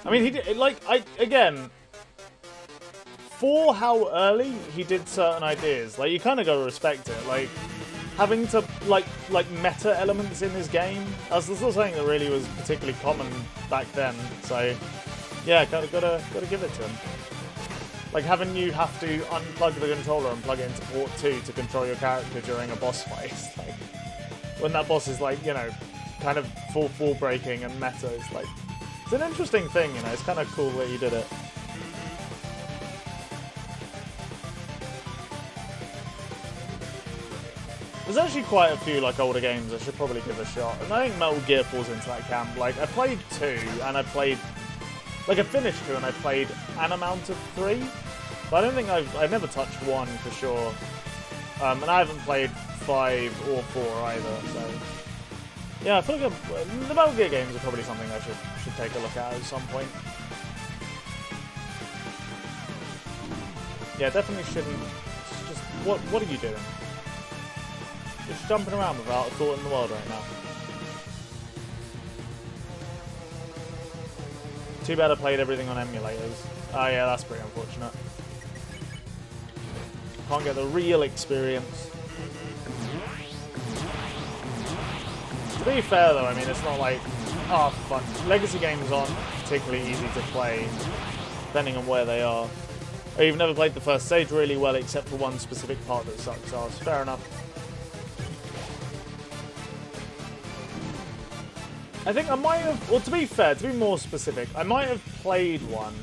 I mean, he did, like, again, for how early he did certain ideas, like, you kind of gotta respect it. Like, having to, like meta elements in his game, that's not something that really was particularly common back then, so, yeah, gotta give it to him. Like, having you have to unplug the controller and plug it into port 2 to control your character during a boss fight. Like, when that boss is, like, you know, kind of full wall breaking and meta. It's like, it's an interesting thing, you know. It's kind of cool that you did it. There's actually quite a few like older games I should probably give a shot, and I think Metal Gear falls into that camp. Like I played 2, and I finished 2, and I played an amount of 3, but I don't think I've never touched 1 for sure, and I haven't played 5 or 4 either. So yeah, I feel like the Metal Gear games are probably something I should take a look at some point. Yeah, definitely shouldn't. It's just what are you doing? Just jumping around without a thought in the world right now. Too bad I played everything on emulators. Oh yeah, that's pretty unfortunate. Can't get the real experience. To be fair though, I mean, it's not like, oh fuck, legacy games aren't particularly easy to play, depending on where they are. I've never played the first stage really well, except for one specific part that sucks, so it's fair enough. I think I might have, well, to be fair, to be more specific, I might have played one,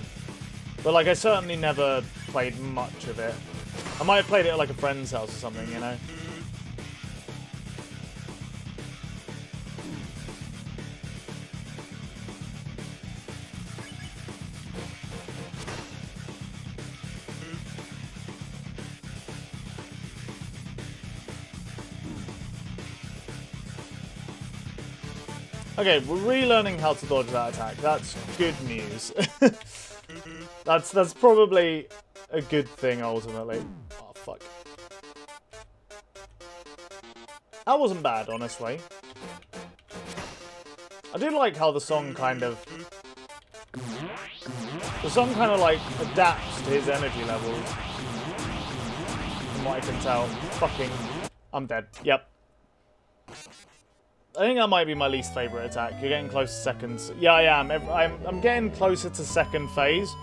but like I certainly never played much of it. I might have played it at like a friend's house or something, you know? Okay, we're relearning how to dodge that attack. That's good news. That's probably a good thing ultimately. Oh fuck. That wasn't bad, honestly. I do like how the song kind of like adapts to his energy levels. From what I can tell. Fucking, I'm dead. Yep. I think that might be my least favourite attack. You're getting close to seconds. Yeah, I am. I'm getting closer to second phase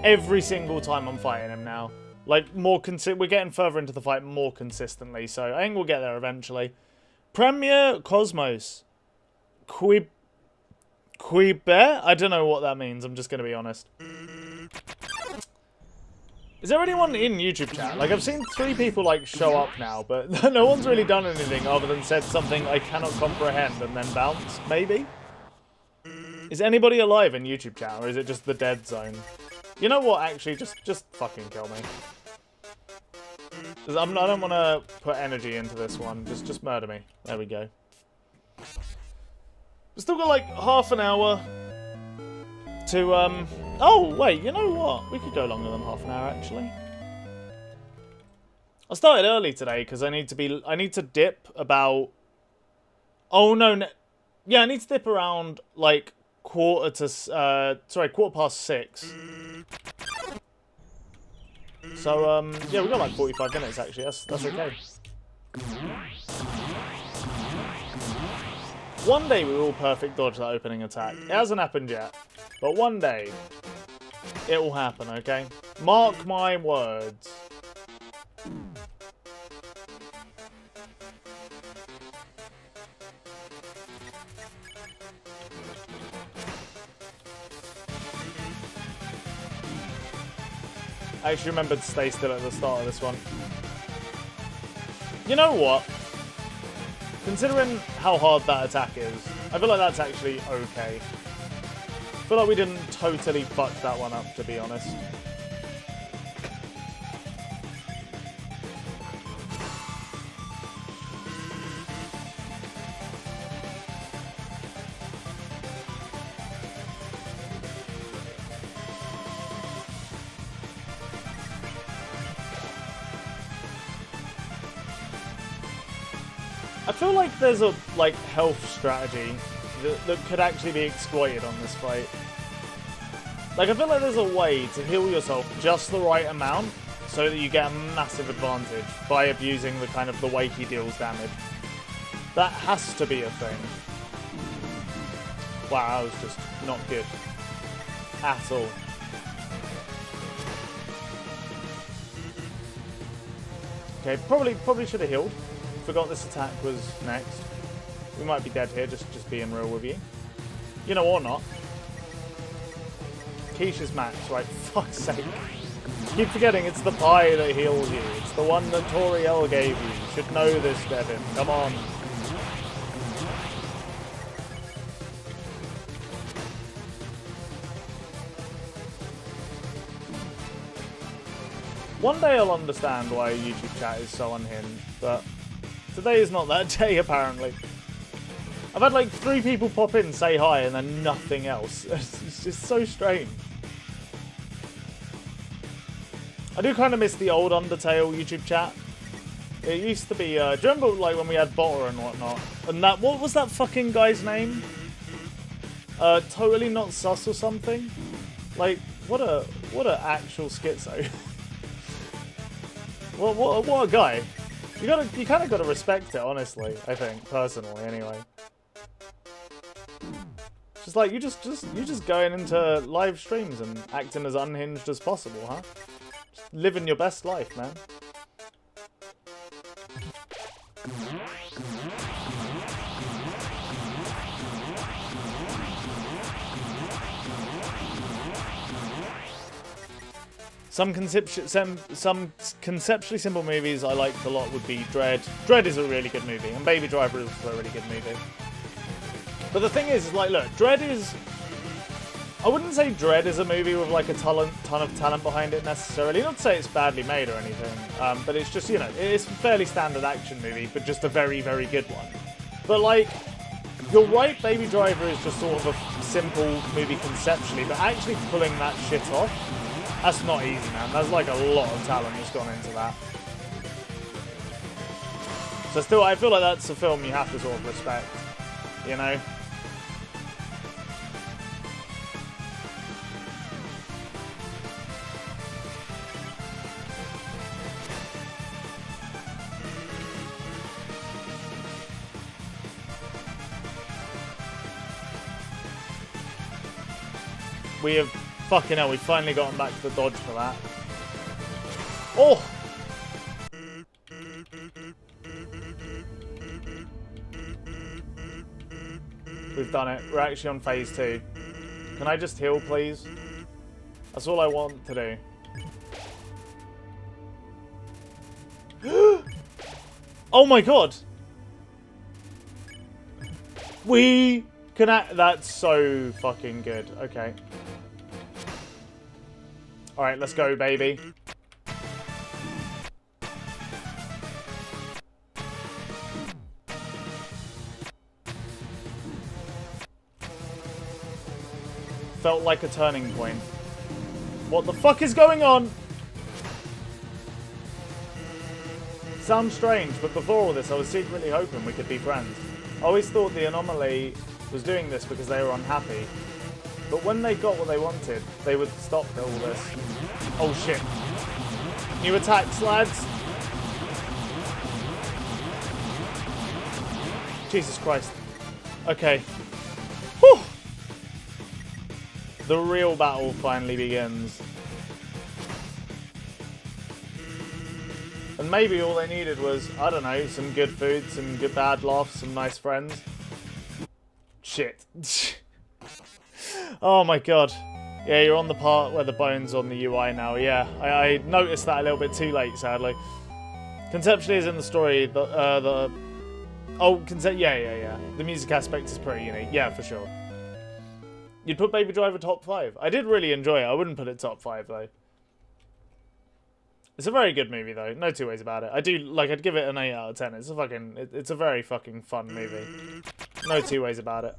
every single time I'm fighting him now. Like, we're getting further into the fight more consistently, so I think we'll get there eventually. Premier Cosmos. Quibert? I don't know what that means, I'm just going to be honest. Is there anyone in YouTube chat? Like, I've seen 3 people, like, show up now, but no one's really done anything other than said something I cannot comprehend and then bounce, maybe? Is anybody alive in YouTube chat, or is it just the dead zone? You know what, actually, just fucking kill me. 'Cause I don't want to put energy into this one, just murder me. There we go. We've still got, like, half an hour to, oh, wait, you know what? We could go longer than half an hour, actually. I started early today because I need to dip about... Oh, no. Yeah, I need to dip around, like, quarter past 6. So, yeah, we've got, like, 45 minutes, actually. That's okay. One day we will perfect dodge that opening attack. It hasn't happened yet. But one day, it will happen, okay? Mark my words. I actually remembered to stay still at the start of this one. You know what? Considering how hard that attack is, I feel like that's actually okay. I feel like we didn't totally fuck that one up, to be honest. I feel like there's a health strategy that could actually be exploited on this fight. Like, I feel like there's a way to heal yourself just the right amount so that you get a massive advantage by abusing the way he deals damage. That has to be a thing. Wow, that was just not good at all. Okay, probably should have healed. Forgot this attack was next. We might be dead here, just being real with you. You know, or not. Keisha's max, right? Fuck's sake. Keep forgetting it's the pie that heals you. It's the one that Toriel gave you. You should know this, Devin. Come on. One day I'll understand why YouTube chat is so unhinged, but today is not that day, apparently. I've had like 3 people pop in, say hi, and then nothing else. It's just so strange. I do kind of miss the old Undertale YouTube chat. It used to be, do you remember like when we had Botter and whatnot? And that, what was that fucking guy's name? Totally Not Sus or something? Like, what a actual schizo. What a guy. You kind of gotta respect it, honestly. I think personally, anyway. Just like you just going into live streams and acting as unhinged as possible, huh? Just living your best life, man. Some conceptually simple movies I liked a lot would be Dread. Dread is a really good movie, and Baby Driver is also a really good movie. But the thing is, like, look, Dread is... I wouldn't say Dread is a movie with, like, a ton of talent behind it, necessarily. Not to say it's badly made or anything, but it's just, you know, it's a fairly standard action movie, but just a very, very good one. But, like, you're right, Baby Driver is just sort of a simple movie conceptually, but actually pulling that shit off, that's not easy, man. There's like a lot of talent that's gone into that. So still, I feel like that's a film you have to sort of respect, you know? We have... Fucking hell, we've finally gotten back to the dodge for that. Oh! We've done it. We're actually on phase 2. Can I just heal, please? That's all I want to do. Oh my god! We can act... That's so fucking good. Okay. Alright, let's go, baby. Felt like a turning point. What the fuck is going on? Sounds strange, but before all this, I was secretly hoping we could be friends. I always thought the anomaly was doing this because they were unhappy. But when they got what they wanted, they would stop all this. Oh shit. New attacks, lads. Jesus Christ. Okay. Whew. The real battle finally begins. And maybe all they needed was, I don't know, some good food, some good bad laughs, some nice friends. Shit. Oh my god. Yeah, you're on the part where the bone's on the UI now. Yeah, I noticed that a little bit too late, sadly. Conceptually, as in the story, yeah. The music aspect is pretty unique. Yeah, for sure. You'd put Baby Driver top 5. I did really enjoy it. I wouldn't put it top 5, though. It's a very good movie, though. No two ways about it. I do, like, I'd give it an 8 out of 10. It's a fucking... It's a very fucking fun movie. No two ways about it.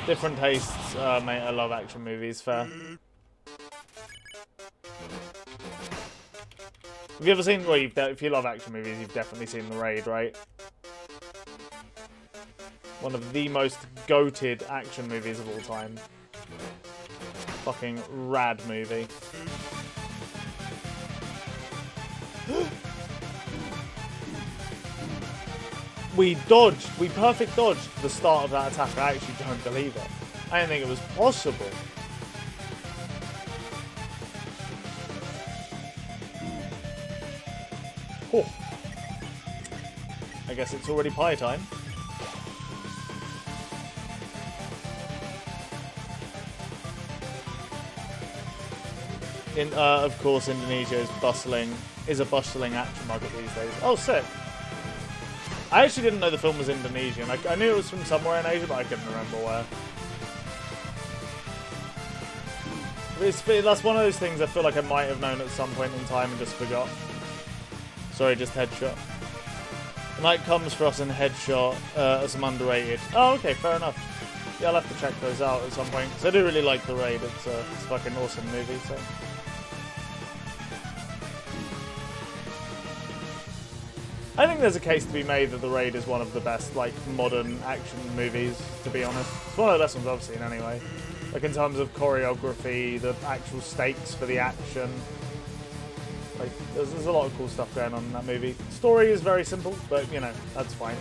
Different tastes, mate. I love action movies, fair. Have you ever seen... Well, if you love action movies, you've definitely seen The Raid, right? One of the most goated action movies of all time. Fucking rad movie. We dodged. We perfect dodged the start of that attack. I actually don't believe it. I didn't think it was possible. Oh. I guess it's already pie time. Of course, Indonesia is a bustling action market these days. Oh, sick. I actually didn't know the film was Indonesian. I knew it was from somewhere in Asia, but I couldn't remember where. That's one of those things I feel like I might have known at some point in time and just forgot. Sorry, just Headshot. Night Comes for Us and Headshot are some underrated. Oh, okay, fair enough. Yeah, I'll have to check those out at some point. So I do really like The Raid. It's a fucking awesome movie, so... I think there's a case to be made that The Raid is one of the best, like, modern action movies, to be honest. It's one of the best ones I've seen, anyway. Like, in terms of choreography, the actual stakes for the action. Like, there's a lot of cool stuff going on in that movie. Story is very simple, but, you know, that's fine.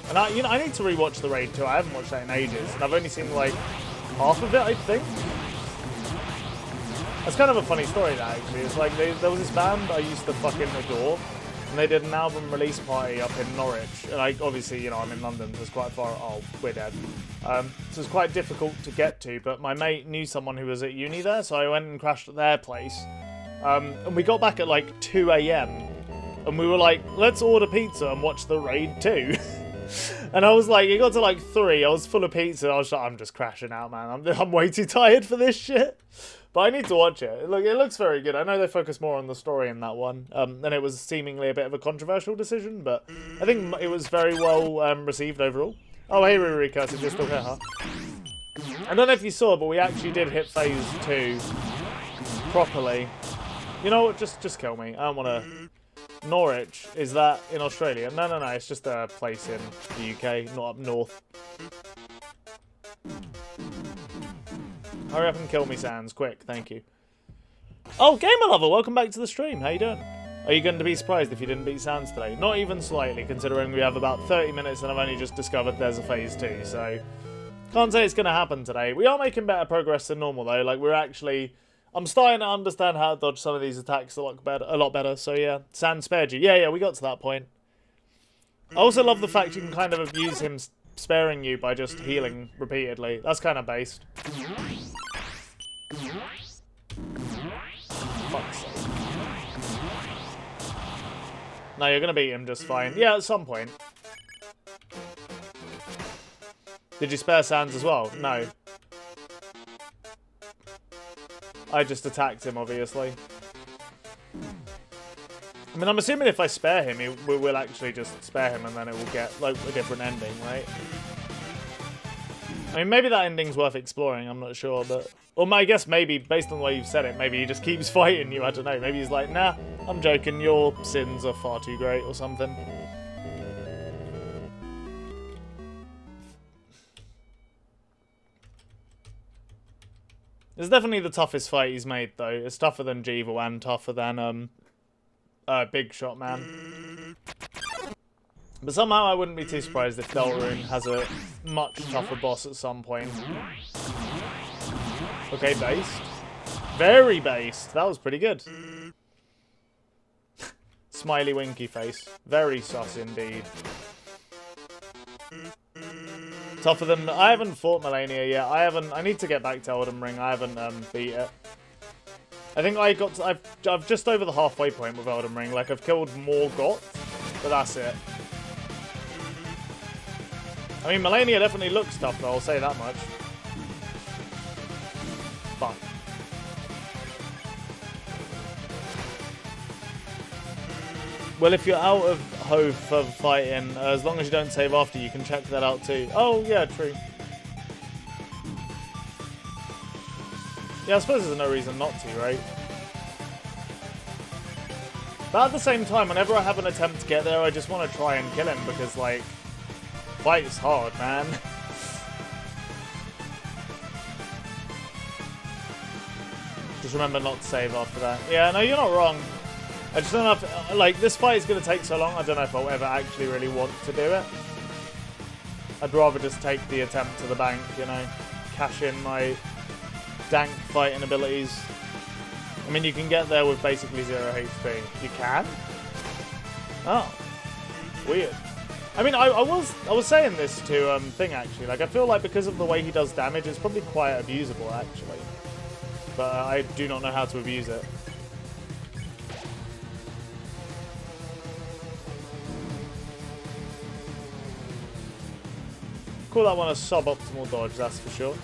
And, I need to rewatch The Raid, too. I haven't watched that in ages, and I've only seen, like, half of it, I think. That's kind of a funny story, that, actually. It's like, there was this band I used to fucking adore, and they did an album release party up in Norwich. And obviously, you know, I'm in London, so it's quite far. Oh, we're dead. So it's quite difficult to get to, but my mate knew someone who was at uni there, so I went and crashed at their place. And we got back at like 2 a.m. and we were like, let's order pizza and watch The Raid 2. And I was like, it got to like 3, I was full of pizza, I was like, I'm just crashing out, man. I'm way too tired for this shit. But I need to watch it. Look, it looks very good. I know they focus more on the story in that one. And it was seemingly a bit of a controversial decision, but I think it was very well received overall. Oh, hey, Rurika, so you're still here, huh? I don't know if you saw, but we actually did hit phase 2 properly. You know what? Just kill me. I don't want to... Norwich, is that in Australia? No, it's just a place in the UK, not up north. Hurry up and kill me, Sans. Quick, thank you. Oh, Gamer Lover, welcome back to the stream. How you doing? Are you going to be surprised if you didn't beat Sans today? Not even slightly, considering we have about 30 minutes and I've only just discovered there's a phase 2, so... Can't say it's going to happen today. We are making better progress than normal, though. Like, we're actually... I'm starting to understand how to dodge some of these attacks a lot better, so yeah. Sans spared you. Yeah, we got to that point. I also love the fact you can kind of abuse him sparing you by just healing repeatedly. That's kind of based. Fuck's sake. No, you're going to beat him just fine. Yeah, at some point. Did you spare Sans as well? No. I just attacked him, obviously. I mean, I'm assuming if I spare him, we will actually just spare him and then it will get, like, a different ending, right? I mean, maybe that ending's worth exploring, I'm not sure, but... Or I guess maybe, based on the way you've said it, maybe he just keeps fighting you, I don't know. Maybe he's like, nah, I'm joking, your sins are far too great, or something. It's definitely the toughest fight he's made, though. It's tougher than Jeeval and tougher than, Big Shot Man. But somehow I wouldn't be too surprised if Deltarune has a much tougher boss at some point. Okay, based. Very based. That was pretty good. Smiley winky face. Very sus indeed. Tougher than... I haven't fought Melania yet. I need to get back to Elden Ring. I haven't beat it. I think I got to, I've just over the halfway point with Elden Ring. Like, I've killed more Goth, but that's it. I mean, Melania definitely looks tough, though. I'll say that much. Fuck. Well, if you're out of Hove for fighting, as long as you don't save after, you can check that out too. Oh, yeah, true. Yeah, I suppose there's no reason not to, right? But at the same time, whenever I have an attempt to get there, I just want to try and kill him because, like, fight is hard, man. Just remember not to save after that. Yeah, no, you're not wrong. I just don't know if, like, this fight is going to take so long, I don't know if I'll ever actually really want to do it. I'd rather just take the attempt to the bank, you know, cash in my dank fighting abilities. I mean, you can get there with basically 0 HP. You can? Oh, weird. I mean, I was saying this to Thing actually. Like, I feel like because of the way he does damage, it's probably quite abusable actually. But I do not know how to abuse it. Call that one a suboptimal dodge, that's for sure.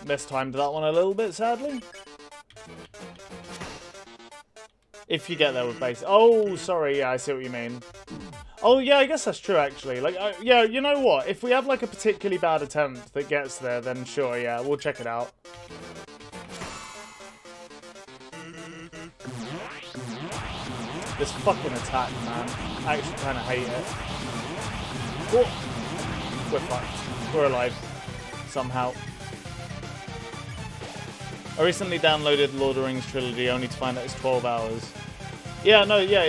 Mistimed that one a little bit, sadly. If you get there with base. Oh, sorry. Yeah, I see what you mean. Oh, yeah, I guess that's true, actually. Like, yeah, you know what? If we have, like, a particularly bad attempt that gets there, then sure, yeah, we'll check it out. This fucking attack, man. I actually kind of hate it. Oh, we're fucked. We're alive. Somehow. I recently downloaded Lord of the Rings Trilogy only to find out it's 12 hours. Yeah, no, yeah.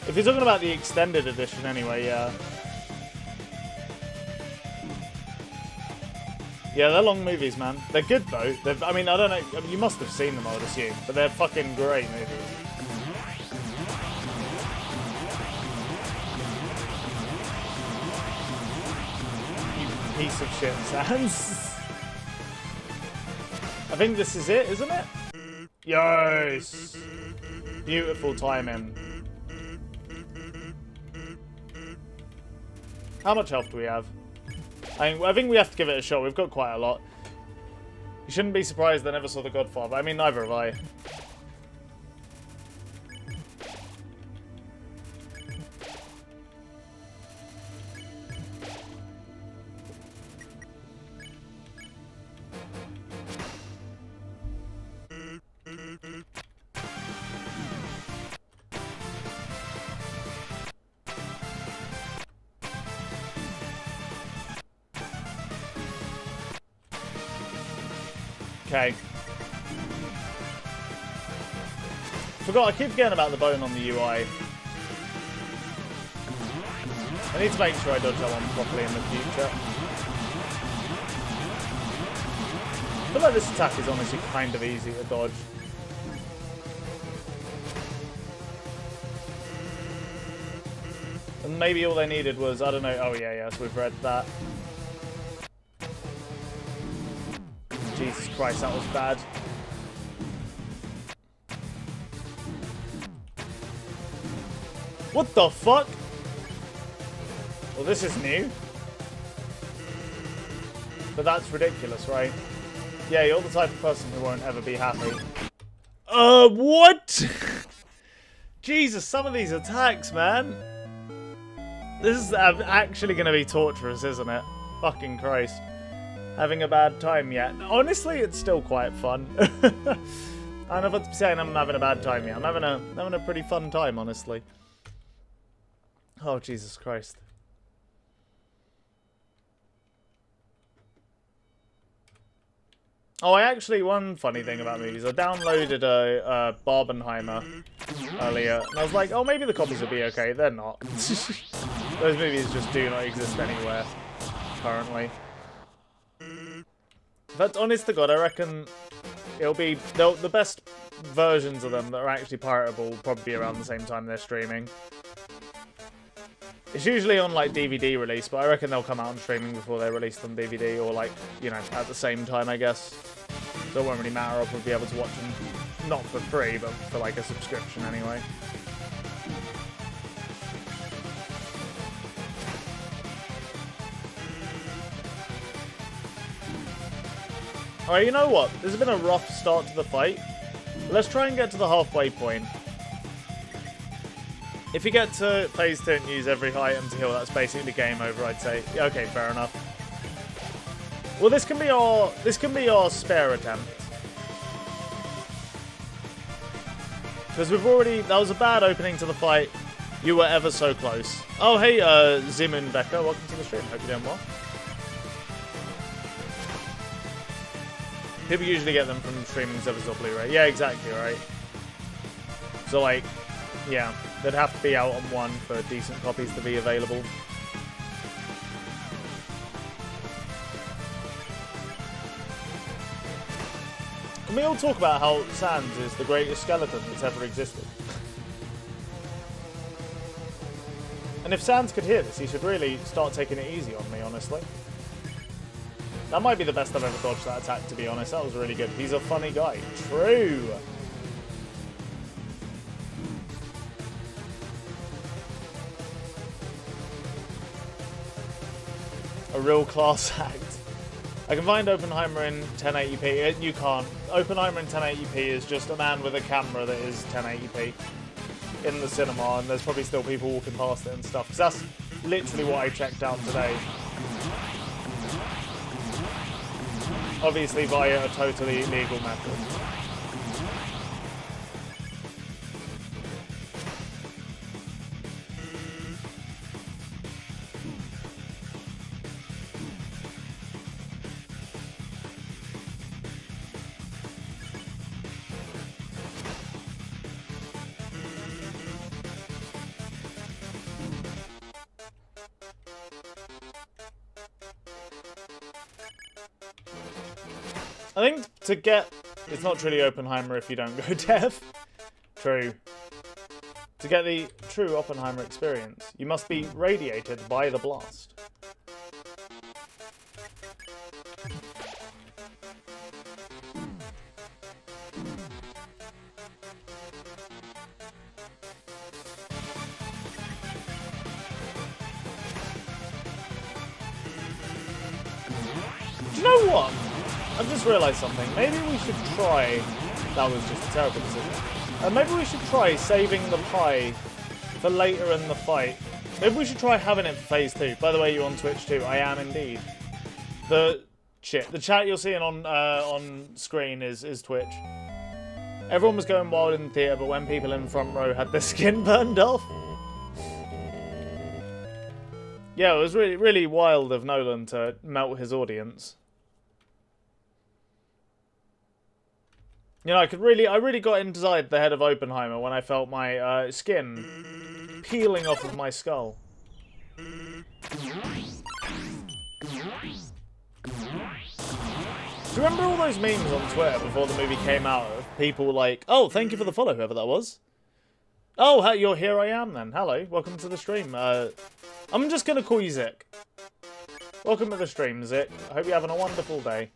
If you're talking about the extended edition anyway, yeah. Yeah, they're long movies, man. They're good, though. I mean, I don't know. I mean, you must have seen them, I would assume. But they're fucking great movies. You piece of shit, Sans. I think this is it, isn't it? Yes! Beautiful timing. How much health do we have? I think we have to give it a shot. We've got quite a lot. You shouldn't be surprised I never saw The Godfather. I mean, neither have I. Okay. Forgot, I keep forgetting about the bone on the UI. I need to make sure I dodge that one properly in the future. I feel like this attack is honestly kind of easy to dodge. And maybe all they needed was, I don't know, oh yeah, so we've read that. Jesus Christ, that was bad. What the fuck? Well, this is new. But that's ridiculous, right? Yeah, you're the type of person who won't ever be happy. What? Jesus, some of these attacks, man. This is actually going to be torturous, isn't it? Fucking Christ. Having a bad time yet? Honestly, it's still quite fun. I don't know if I'm saying I'm having a bad time yet. I'm having a pretty fun time, honestly. Oh, Jesus Christ. Oh, one funny thing about movies, I downloaded a Barbenheimer earlier, and I was like, oh, maybe the copies will be okay. They're not. Those movies just do not exist anywhere, currently. But honest to God, I reckon it'll be the best versions of them that are actually piratable will probably be around the same time they're streaming. It's usually on like DVD release, but I reckon they'll come out on streaming before they're released on DVD, or like, you know, at the same time, I guess. So it won't really matter. I'll probably be able to watch them, not for free, but for like a subscription anyway. Alright, you know what? This has been a rough start to the fight. Let's try and get to the halfway point. If you get to phase 2 and use every item to heal, that's basically game over, I'd say. Yeah, okay, fair enough. Well, this can be our spare attempt. Because we've already... That was a bad opening to the fight. You were ever so close. Oh, hey, Zimun Becker. Welcome to the stream. Hope you're doing well. People usually get them from streaming servers or Blu-ray. Yeah, exactly, right. So, like, yeah. They'd have to be out on one for decent copies to be available. Can we all talk about how Sans is the greatest skeleton that's ever existed? And if Sans could hear this, he should really start taking it easy on me, honestly. That might be the best I've ever dodged that attack, to be honest. That was really good. He's a funny guy. True! A real class act. I can find Oppenheimer in 1080p. You can't. Oppenheimer in 1080p is just a man with a camera that is 1080p in the cinema, and there's probably still people walking past it and stuff. Because that's literally what I checked out today. Obviously via a totally legal method. I think to get... It's not truly Oppenheimer if you don't go deaf. True. To get the true Oppenheimer experience, you must be radiated by the blast. Do you know what? I've just realised something. Maybe we should try... That was just a terrible decision. Maybe we should try saving the pie for later in the fight. Maybe we should try having it for phase 2. By the way, you're on Twitch too. I am indeed. The chat you're seeing on screen is Twitch. Everyone was going wild in the theatre, but when people in the front row had their skin burned off. Yeah, it was really, really wild of Nolan to melt his audience. You know, I really got inside the head of Oppenheimer when I felt my skin peeling off of my skull. Do you remember all those memes on Twitter before the movie came out of people like, oh, thank you for the follow, whoever that was. Oh, you're here I am then. Hello, welcome to the stream. I'm just going to call you Zik. Welcome to the stream, Zik. I hope you're having a wonderful day.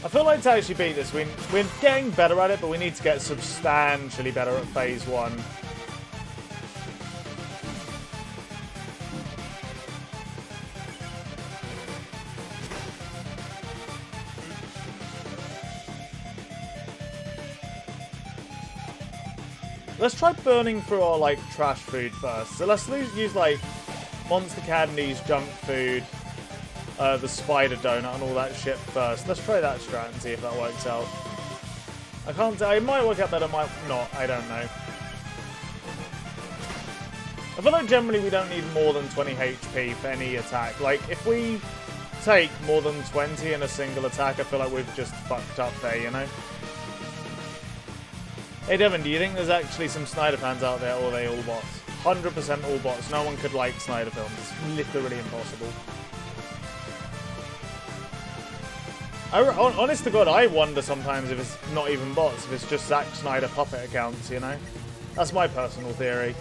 I feel like to actually beat this, we're getting better at it, but we need to get substantially better at phase 1. Let's try burning through our, like, trash food first. So let's use, like, monster candies, junk food, the spider donut and all that shit first. Let's try that strat and see if that works out. I can't tell. It might work out better, might not. I don't know. I feel like generally we don't need more than 20 HP for any attack. Like, if we take more than 20 in a single attack, I feel like we've just fucked up there, you know? Hey Devin, do you think there's actually some Snyder fans out there, or are they all bots? 100% all bots. No one could like Snyder films. It's literally impossible. Honest to God, I wonder sometimes if it's not even bots, if it's just Zack Snyder puppet accounts, you know? That's my personal theory.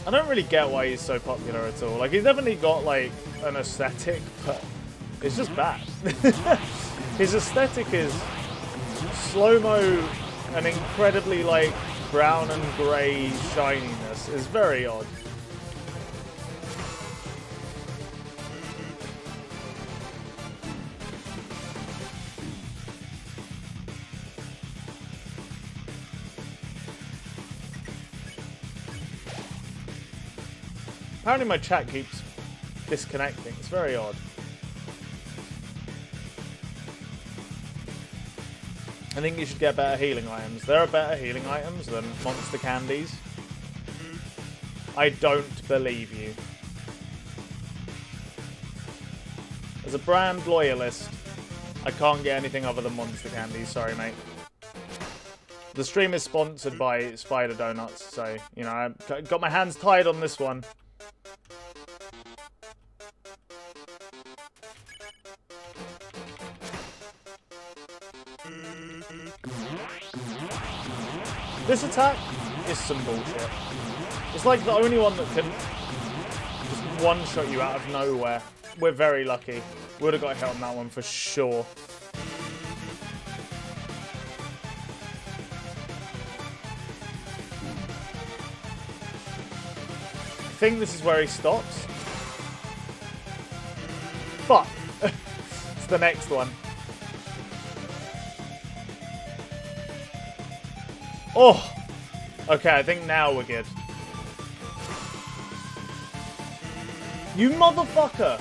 I don't really get why he's so popular at all. Like, he's definitely got, like, an aesthetic, but it's just bad. His aesthetic is slow-mo an incredibly, like, brown and grey shininess is very odd. Apparently my chat keeps disconnecting. It's very odd. I think you should get better healing items. There are better healing items than monster candies. I don't believe you. As a brand loyalist, I can't get anything other than monster candies. Sorry, mate. The stream is sponsored by Spider Donuts, so, you know, I've got my hands tied on this one. This attack is some bullshit. It's like the only one that can just one-shot you out of nowhere. We're very lucky. We would have got hit on that one for sure. I think this is where he stops. Fuck. It's the next one. Oh! Okay, I think now we're good. You motherfucker!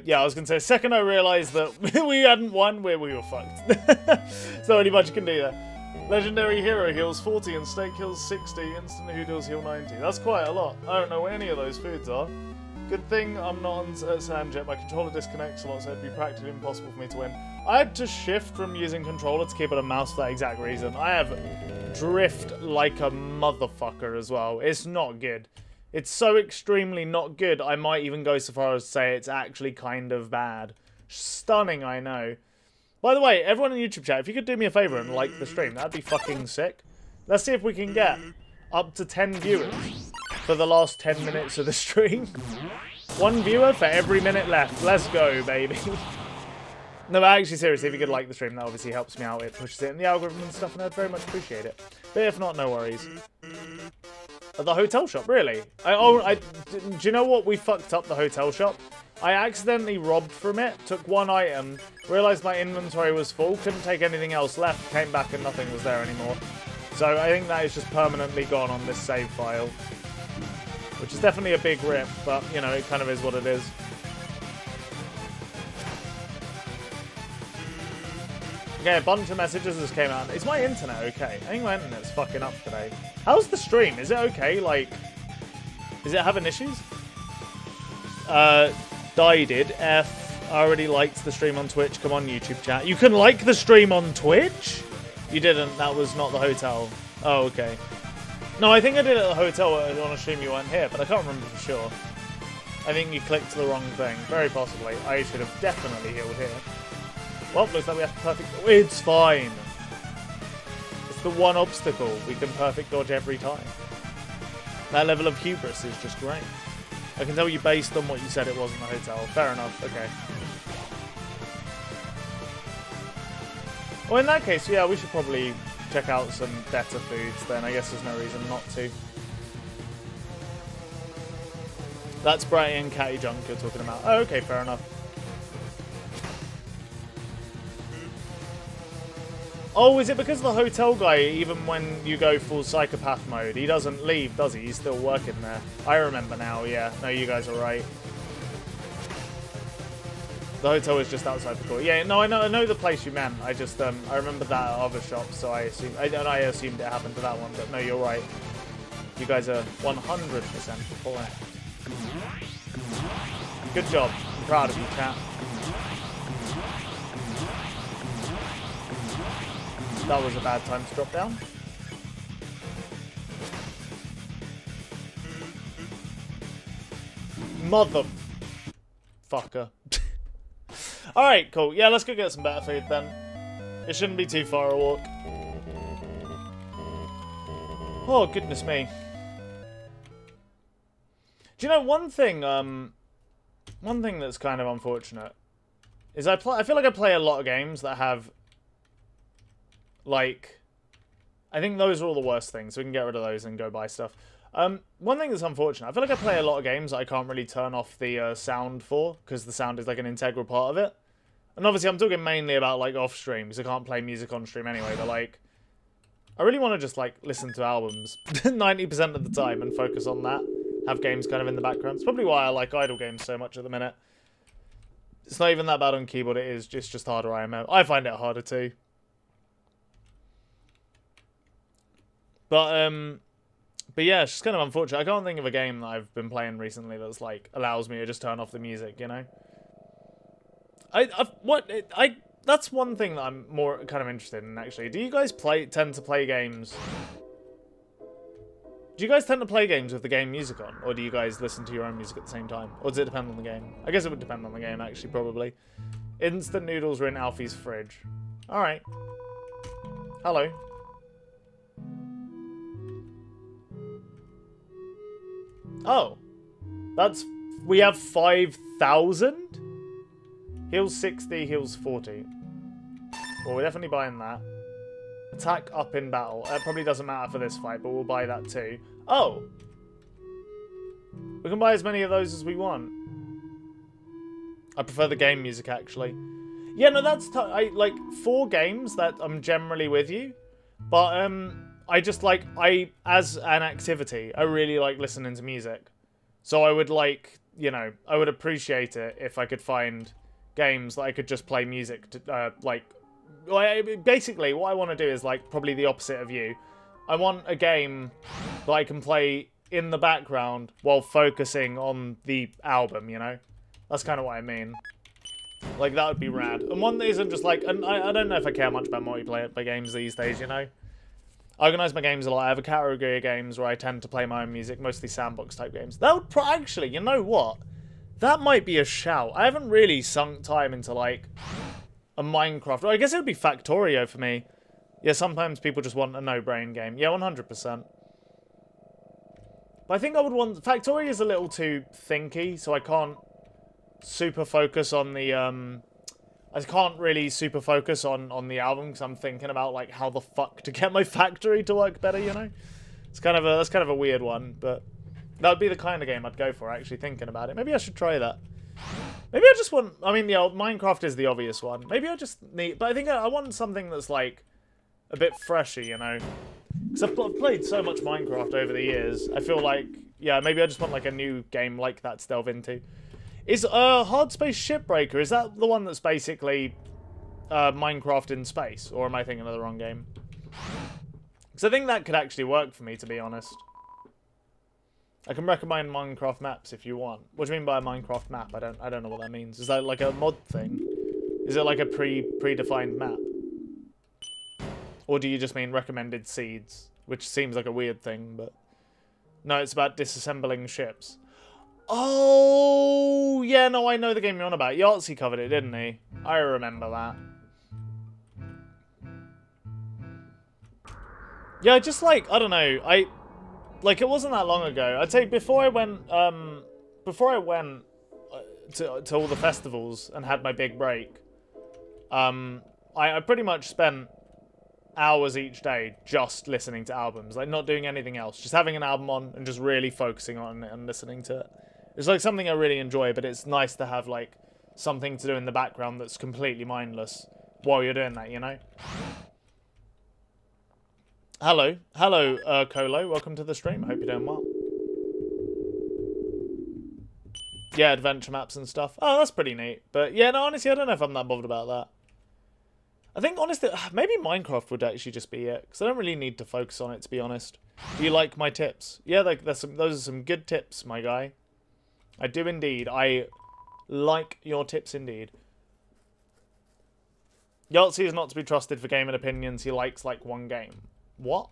Yeah, I was going to say, the second I realised that we hadn't won, we were fucked. There's not really much you can do there. Legendary Hero heals 40 and Steak heals 60. Instant Hoodles heal 90. That's quite a lot. I don't know what any of those foods are. Good thing I'm not on Sandjet. My controller disconnects a lot, so it'd be practically impossible for me to win. I had to shift from using controller to keyboard and mouse for that exact reason. I have drift like a motherfucker as well. It's not good. It's so extremely not good, I might even go so far as to say it's actually kind of bad. Stunning, I know. By the way, everyone in YouTube chat, if you could do me a favour and like the stream, that'd be fucking sick. Let's see if we can get up to 10 viewers for the last 10 minutes of the stream. 1 viewer for every minute left. Let's go, baby. No, but actually, seriously, if you could like the stream, that obviously helps me out. It pushes it in the algorithm and stuff, and I'd very much appreciate it. But if not, no worries. At the hotel shop, really? Do you know what? We fucked up the hotel shop. I accidentally robbed from it, took one item, realised my inventory was full, couldn't take anything else left, came back and nothing was there anymore. So I think that is just permanently gone on this save file. Which is definitely a big rip, but, you know, it kind of is what it is. Okay, a bunch of messages just came out. Is my internet okay? I think my internet's fucking up today. How's the stream? Is it okay? Like, is it having issues? Did F already liked the stream on Twitch. Come on, YouTube chat. You can like the stream on Twitch? You didn't. That was not the hotel. Oh, okay. No, I think I did it at the hotel on a stream you weren't here, but I can't remember for sure. I think you clicked the wrong thing. Very possibly. I should have definitely healed here. Well, looks like we have to perfect... It's fine. It's the one obstacle we can perfect dodge every time. That level of hubris is just great. I can tell you based on what you said it was in the hotel. Fair enough. Okay. Well, in that case, yeah, we should probably check out some better foods then. I guess there's no reason not to. That's Brighty and Catty Junk you're talking about. Oh, okay, fair enough. Oh, is it because of the hotel guy, even when you go full psychopath mode, he doesn't leave, does he? He's still working there. I remember now, yeah. No, you guys are right. The hotel is just outside the court. Yeah, no, I know the place you meant. I just, I remember that other shop, so I assumed it happened to that one, but no, you're right. You guys are 100% correct. Good job. I'm proud of you, chat. That was a bad time to drop down. Motherfucker. Alright, cool. Yeah, let's go get some better food then. It shouldn't be too far a walk. Oh, goodness me. Do you know one thing that's kind of unfortunate is I feel like I play a lot of games that have Like, I think those are all the worst things. So we can get rid of those and go buy stuff. One thing that's unfortunate, I feel like I play a lot of games that I can't really turn off the sound for, because the sound is like an integral part of it. And obviously I'm talking mainly about like off stream, because I can't play music on stream anyway, but like, I really want to just like listen to albums 90% of the time and focus on that. Have games kind of in the background. It's probably why I like idle games so much at the minute. It's not even that bad on keyboard, it's just harder IMO. I find it harder too. But yeah, it's just kind of unfortunate. I can't think of a game that I've been playing recently that's like allows me to just turn off the music, you know? That's one thing that I'm more kind of interested in, actually. Do you guys tend to play games? Do you guys tend to play games with the game music on? Or do you guys listen to your own music at the same time? Or does it depend on the game? I guess it would depend on the game, actually, probably. Instant noodles are in Alfie's fridge. Alright. Hello. Oh. We have 5,000? Heals 60, heals 40. Well, we're definitely buying that. Attack up in battle. It probably doesn't matter for this fight, but we'll buy that too. Oh! We can buy as many of those as we want. I prefer the game music, actually. Yeah, no, that's... like, 4 games that I'm generally with you. But, I just, like... as an activity, I really like listening to music. So I would, like, you know... I would appreciate it if I could find games that I could just play music to, like... Basically, what I want to do is, like, probably the opposite of you. I want a game that I can play in the background while focusing on the album, you know? That's kind of what I mean. Like, that would be rad. And one that isn't just, like... And I don't know if I care much about multiplayer games these days, you know? I organise my games a lot. I have a category of games where I tend to play my own music, mostly sandbox-type games. That would actually, you know what? That might be a shout. I haven't really sunk time into, like... a Minecraft. I guess it would be Factorio for me. Yeah, sometimes people just want a no-brain game. Yeah, 100%. But I think I would want... Factorio is a little too thinky, so I can't super focus on the... I can't really super focus on the album, because I'm thinking about, like, how the fuck to get my factory to work better, you know? It's kind of that's kind of a weird one, but... that would be the kind of game I'd go for, actually, thinking about it. Maybe I should try that. Maybe I just want... I mean, yeah, Minecraft is the obvious one. Maybe I just need... But I think I want something that's, like, a bit fresher, you know? Because I've played so much Minecraft over the years. I feel like... Yeah, maybe I just want, like, a new game like that to delve into. Is Hard Space Shipbreaker, is that the one that's basically Minecraft in space? Or am I thinking of the wrong game? Because I think that could actually work for me, to be honest. I can recommend Minecraft maps if you want. What do you mean by a Minecraft map? I don't know what that means. Is that like a mod thing? Is it like a predefined map? Or do you just mean recommended seeds? Which seems like a weird thing, but... No, it's about disassembling ships. Oh, yeah, no, I know the game you're on about. Yahtzee covered it, didn't he? I remember that. Yeah, just like, I don't know, like, it wasn't that long ago. I'd say before I went to all the festivals and had my big break, I pretty much spent hours each day just listening to albums, like not doing anything else, just having an album on and just really focusing on it and listening to it. It's like something I really enjoy, but it's nice to have like something to do in the background that's completely mindless while you're doing that, you know? Hello, Colo, welcome to the stream. I hope you're doing well. Yeah, adventure maps and stuff. Oh, that's pretty neat. But yeah, no, honestly, I don't know if I'm that bothered about that. I think, honestly, maybe Minecraft would actually just be it, because I don't really need to focus on it, to be honest. Do you like my tips? Yeah, like, those are some good tips, my guy. I do indeed. I like your tips indeed. Yahtzee is not to be trusted for gaming opinions. He likes, like, one game. What?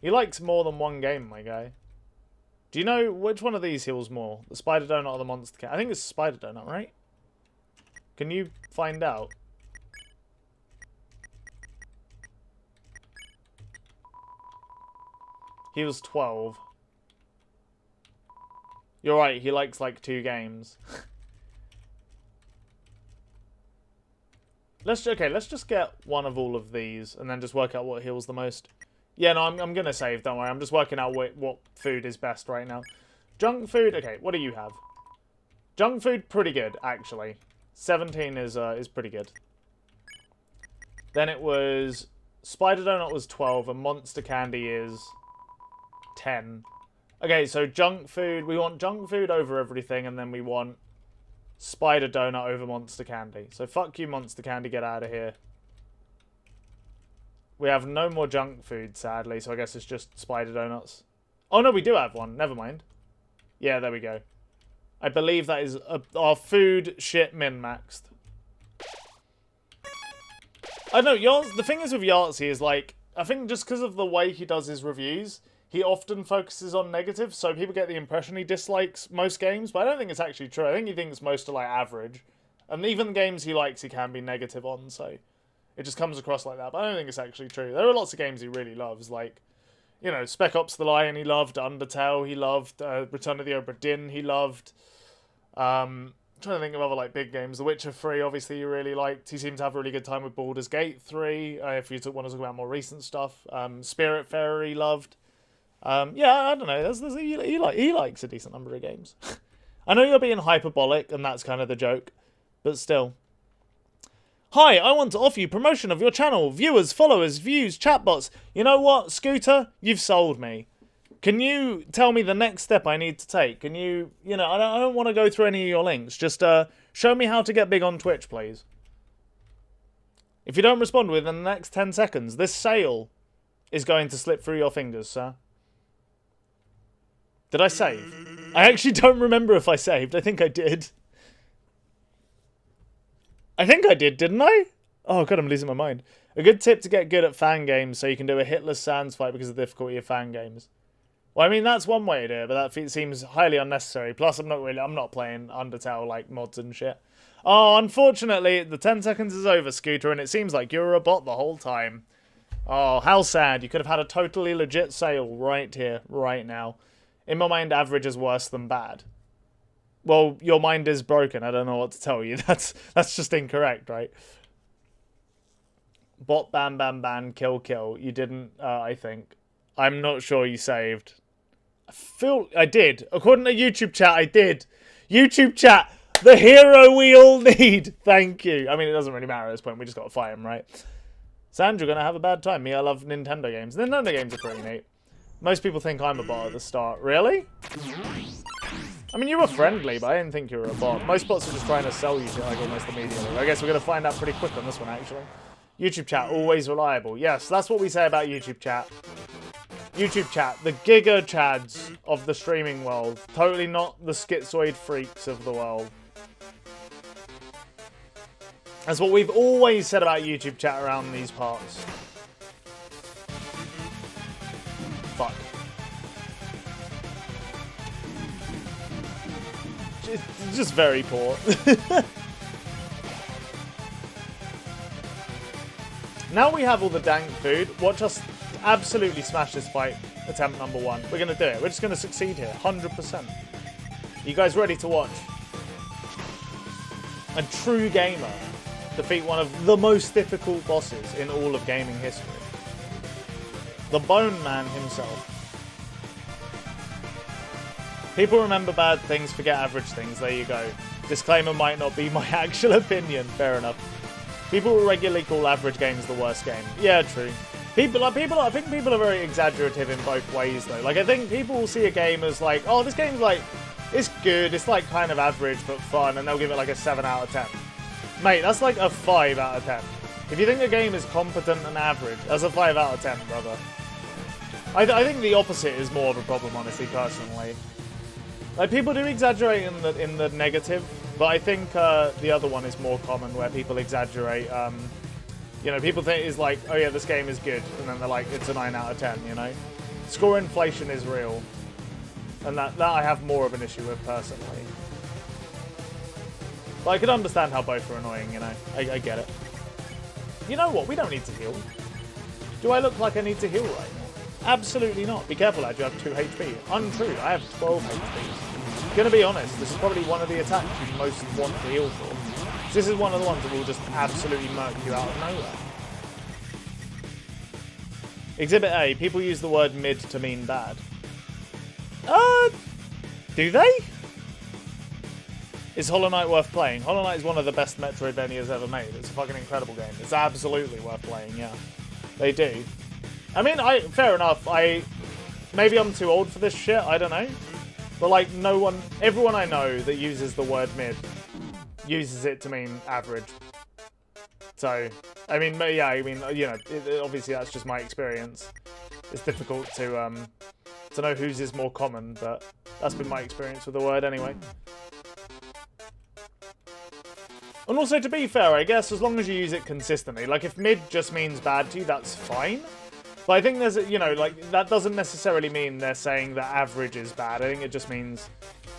He likes more than one game, my guy. Do you know which one of these heals more? The Spider Donut or the Monster Cat? I think it's Spider Donut, right? Can you find out? He was 12. You're right, he likes like 2 games. Let's just get one of all of these and then just work out what heals the most. Yeah, no, I'm gonna save. Don't worry. I'm just working out what food is best right now. Junk food. Okay, what do you have? Junk food, pretty good actually. 17 is pretty good. Then it was Spider Donut was 12 and Monster Candy is 10. Okay, so junk food. We want junk food over everything, and then we want Spider Donut over Monster Candy. So fuck you, Monster Candy. Get out of here. We have no more junk food, sadly, so I guess it's just Spider Donuts. Oh, no, we do have one. Never mind. Yeah, there we go. I believe that is our food shit min-maxed. I don't know, the thing is with Yahtzee is, like, I think just because of the way he does his reviews, he often focuses on negative, so people get the impression he dislikes most games, but I don't think it's actually true. I think he thinks most are, like, average. And even the games he likes, he can be negative on, so it just comes across like that. But I don't think it's actually true. There are lots of games he really loves, like, you know, Spec Ops The Line he loved, Undertale he loved, Return of the Obra Dinn he loved. I'm trying to think of other, like, big games. The Witcher 3, obviously, he really liked. He seemed to have a really good time with Baldur's Gate 3, if you want to talk about more recent stuff. Spiritfarer he loved. Yeah, I don't know. He likes a decent number of games. I know you're being hyperbolic, and that's kind of the joke, but still. Hi, I want to offer you promotion of your channel. Viewers, followers, views, chatbots. You know what, Scooter? You've sold me. Can you tell me the next step I need to take? Can you know, I don't want to go through any of your links. Just show me how to get big on Twitch, please. If you don't respond within the next 10 seconds, this sale is going to slip through your fingers, sir. Did I save? I actually don't remember if I saved. I think I did. I think I did, didn't I? Oh, God, I'm losing my mind. A good tip to get good at fan games so you can do a hitless Sans fight because of the difficulty of fan games. Well, I mean, that's one way to do it, but that seems highly unnecessary. Plus, I'm not playing Undertale, like, mods and shit. Oh, unfortunately, the 10 seconds is over, Scooter, and it seems like you were a bot the whole time. Oh, how sad. You could have had a totally legit sale right here, right now. In my mind, average is worse than bad. Well, your mind is broken. I don't know what to tell you. That's just incorrect, right? Bot, bam, bam, ban, kill, kill. You didn't, I think. I'm not sure you saved. I did. According to YouTube chat, I did. YouTube chat, the hero we all need. Thank you. I mean, it doesn't really matter at this point. We just got to fight him, right? Sandra, you're going to have a bad time. Me, I love Nintendo games. Nintendo games are pretty neat. Most people think I'm a bot at the start. Really? I mean, you were friendly, but I didn't think you were a bot. Most bots are just trying to sell you shit, like, almost immediately. I guess we're going to find out pretty quick on this one, actually. YouTube chat, always reliable. Yes, that's what we say about YouTube chat. YouTube chat, the Giga Chads of the streaming world. Totally not the schizoid freaks of the world. That's what we've always said about YouTube chat around these parts. Fuck. It's just very poor. Now we have all the dank food. Watch us absolutely smash this fight. Attempt number 1. We're going to do it. We're just going to succeed here. 100%. You guys ready to watch a true gamer defeat one of the most difficult bosses in all of gaming history? The Bone Man himself. People remember bad things, forget average things. There you go. Disclaimer might not be my actual opinion. Fair enough. People will regularly call average games the worst game. Yeah, true. I think people are very exaggerative in both ways, though. Like, I think people will see a game as like, oh, this game's like, it's good, it's like kind of average but fun, and they'll give it like a 7 out of 10. Mate, that's like a 5 out of 10. If you think a game is competent and average, that's a 5 out of 10, brother. I think the opposite is more of a problem, honestly, personally. Like, people do exaggerate in the negative, but I think the other one is more common, where people exaggerate. You know, people think it's like, oh yeah, this game is good, and then they're like, it's a 9 out of 10, you know? Score inflation is real, and that I have more of an issue with, personally. But I can understand how both are annoying, you know? I get it. You know what? We don't need to heal. Do I look like I need to heal right now? Absolutely not. Be careful, lad. You have 2 HP. Untrue. I have 12 HP. Gonna be honest, this is probably one of the attacks you most want to heal for. This is one of the ones that will just absolutely murk you out of nowhere. Exhibit A, people use the word mid to mean bad. Do they? Is Hollow Knight worth playing? Hollow Knight is one of the best Metroidvanias ever made. It's a fucking incredible game. It's absolutely worth playing, yeah. They do. I mean, fair enough. Maybe I'm too old for this shit, I don't know. But like, everyone I know that uses the word mid uses it to mean average. So, I mean, yeah, you know, obviously that's just my experience. It's difficult to know whose is more common, but that's been my experience with the word anyway. And also, to be fair, I guess, as long as you use it consistently, like if mid just means bad to you, that's fine. But I think there's, you know, like, that doesn't necessarily mean they're saying that average is bad. I think it just means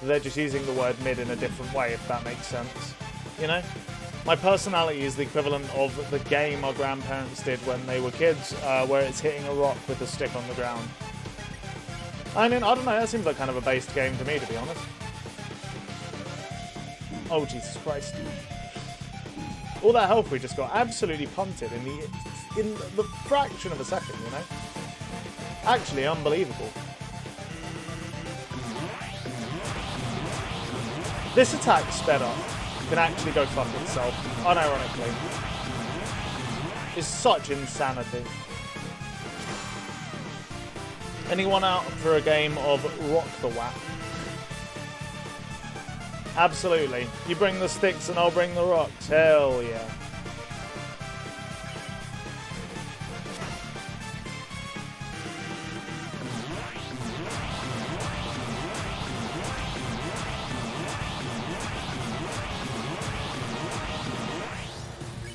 they're just using the word mid in a different way, if that makes sense. You know? My personality is the equivalent of the game our grandparents did when they were kids, where it's hitting a rock with a stick on the ground. I mean, I don't know, that seems like kind of a based game to me, to be honest. Oh, Jesus Christ. All that health we just got absolutely punted in the fraction of a second, you know? Actually, unbelievable. This attack sped up can actually go fuck itself, unironically. It's such insanity. Anyone out for a game of Rock the Whack? Absolutely. You bring the sticks and I'll bring the rocks. Hell yeah.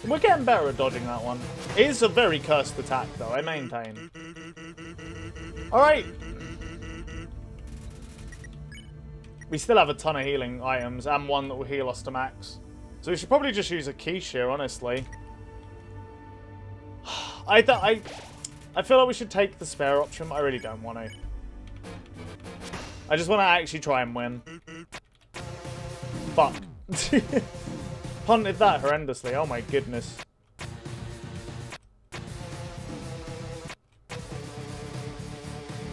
We're getting better at dodging that one. It is a very cursed attack, though, I maintain. Alright. We still have a ton of healing items, and one that will heal us to max. So we should probably just use a quiche here, honestly. I feel like we should take the spare option, but I really don't want to. I just want to actually try and win. Fuck. Punted that horrendously. Oh my goodness.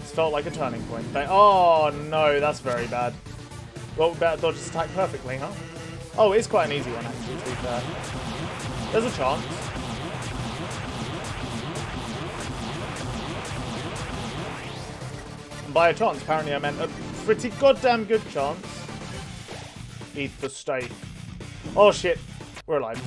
This felt like a turning point. Oh no, that's very bad. Well, we better dodge this attack perfectly, huh? Oh, it's quite an easy one actually, to be fair. There's a chance. And by a chance, apparently I meant a pretty goddamn good chance. Eat the steak. Oh shit, we're alive.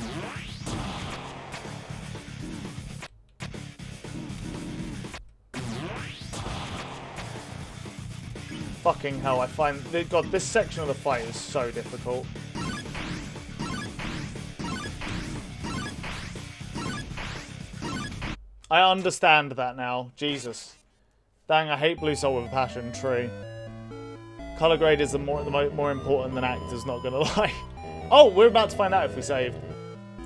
Fucking hell, I find... God, this section of the fight is so difficult. I understand that now. Jesus. Dang, I hate Blue Soul with a passion. True. Color grade is more important than actors, not gonna lie. Oh, we're about to find out if we saved.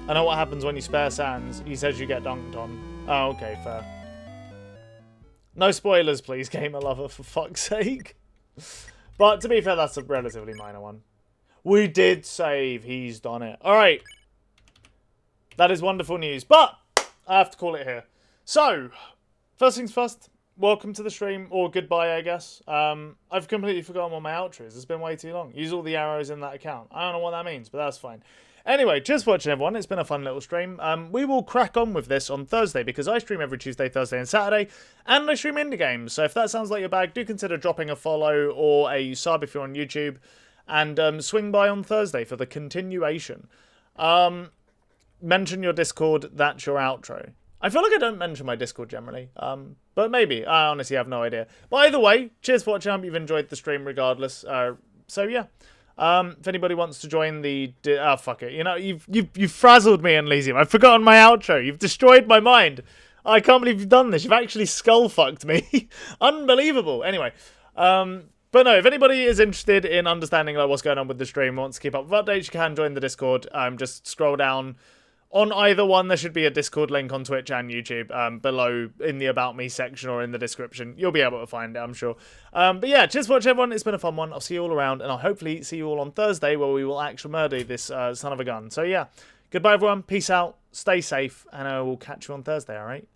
I know what happens when you spare sands. He says you get dunked on. Oh, okay, fair. No spoilers, please, gamer lover, for fuck's sake. But to be fair, that's a relatively minor one. We did save. He's done it. Alright. That is wonderful news. But I have to call it here. So, first things first. Welcome to the stream, or goodbye, I guess. I've completely forgotten what my outro is. It's been way too long. Use all the arrows in that account. I don't know what that means, but that's fine. Anyway, just watching everyone. It's been a fun little stream. We will crack on with this on Thursday, because I stream every Tuesday, Thursday, and Saturday, and I stream indie games. So if that sounds like your bag, do consider dropping a follow or a sub if you're on YouTube, and swing by on Thursday for the continuation. Mention your Discord. That's your outro. I feel like I don't mention my Discord generally, but maybe. I honestly have no idea. But either way, cheers for watching. I hope you've enjoyed the stream regardless. So yeah, if anybody wants to join the... oh, fuck it. You know, you've frazzled me, Elysium. I've forgotten my outro. You've destroyed my mind. I can't believe you've done this. You've actually skull-fucked me. Unbelievable. Anyway, but no, if anybody is interested in understanding like what's going on with the stream, wants to keep up with updates, you can join the Discord. Just scroll down On either one, there should be a Discord link on Twitch and YouTube below in the About Me section or in the description. You'll be able to find it, I'm sure. But yeah, cheers for watching, everyone. It's been a fun one. I'll see you all around, and I'll hopefully see you all on Thursday where we will actually murder this son of a gun. So yeah, goodbye, everyone. Peace out. Stay safe, and I will catch you on Thursday, all right?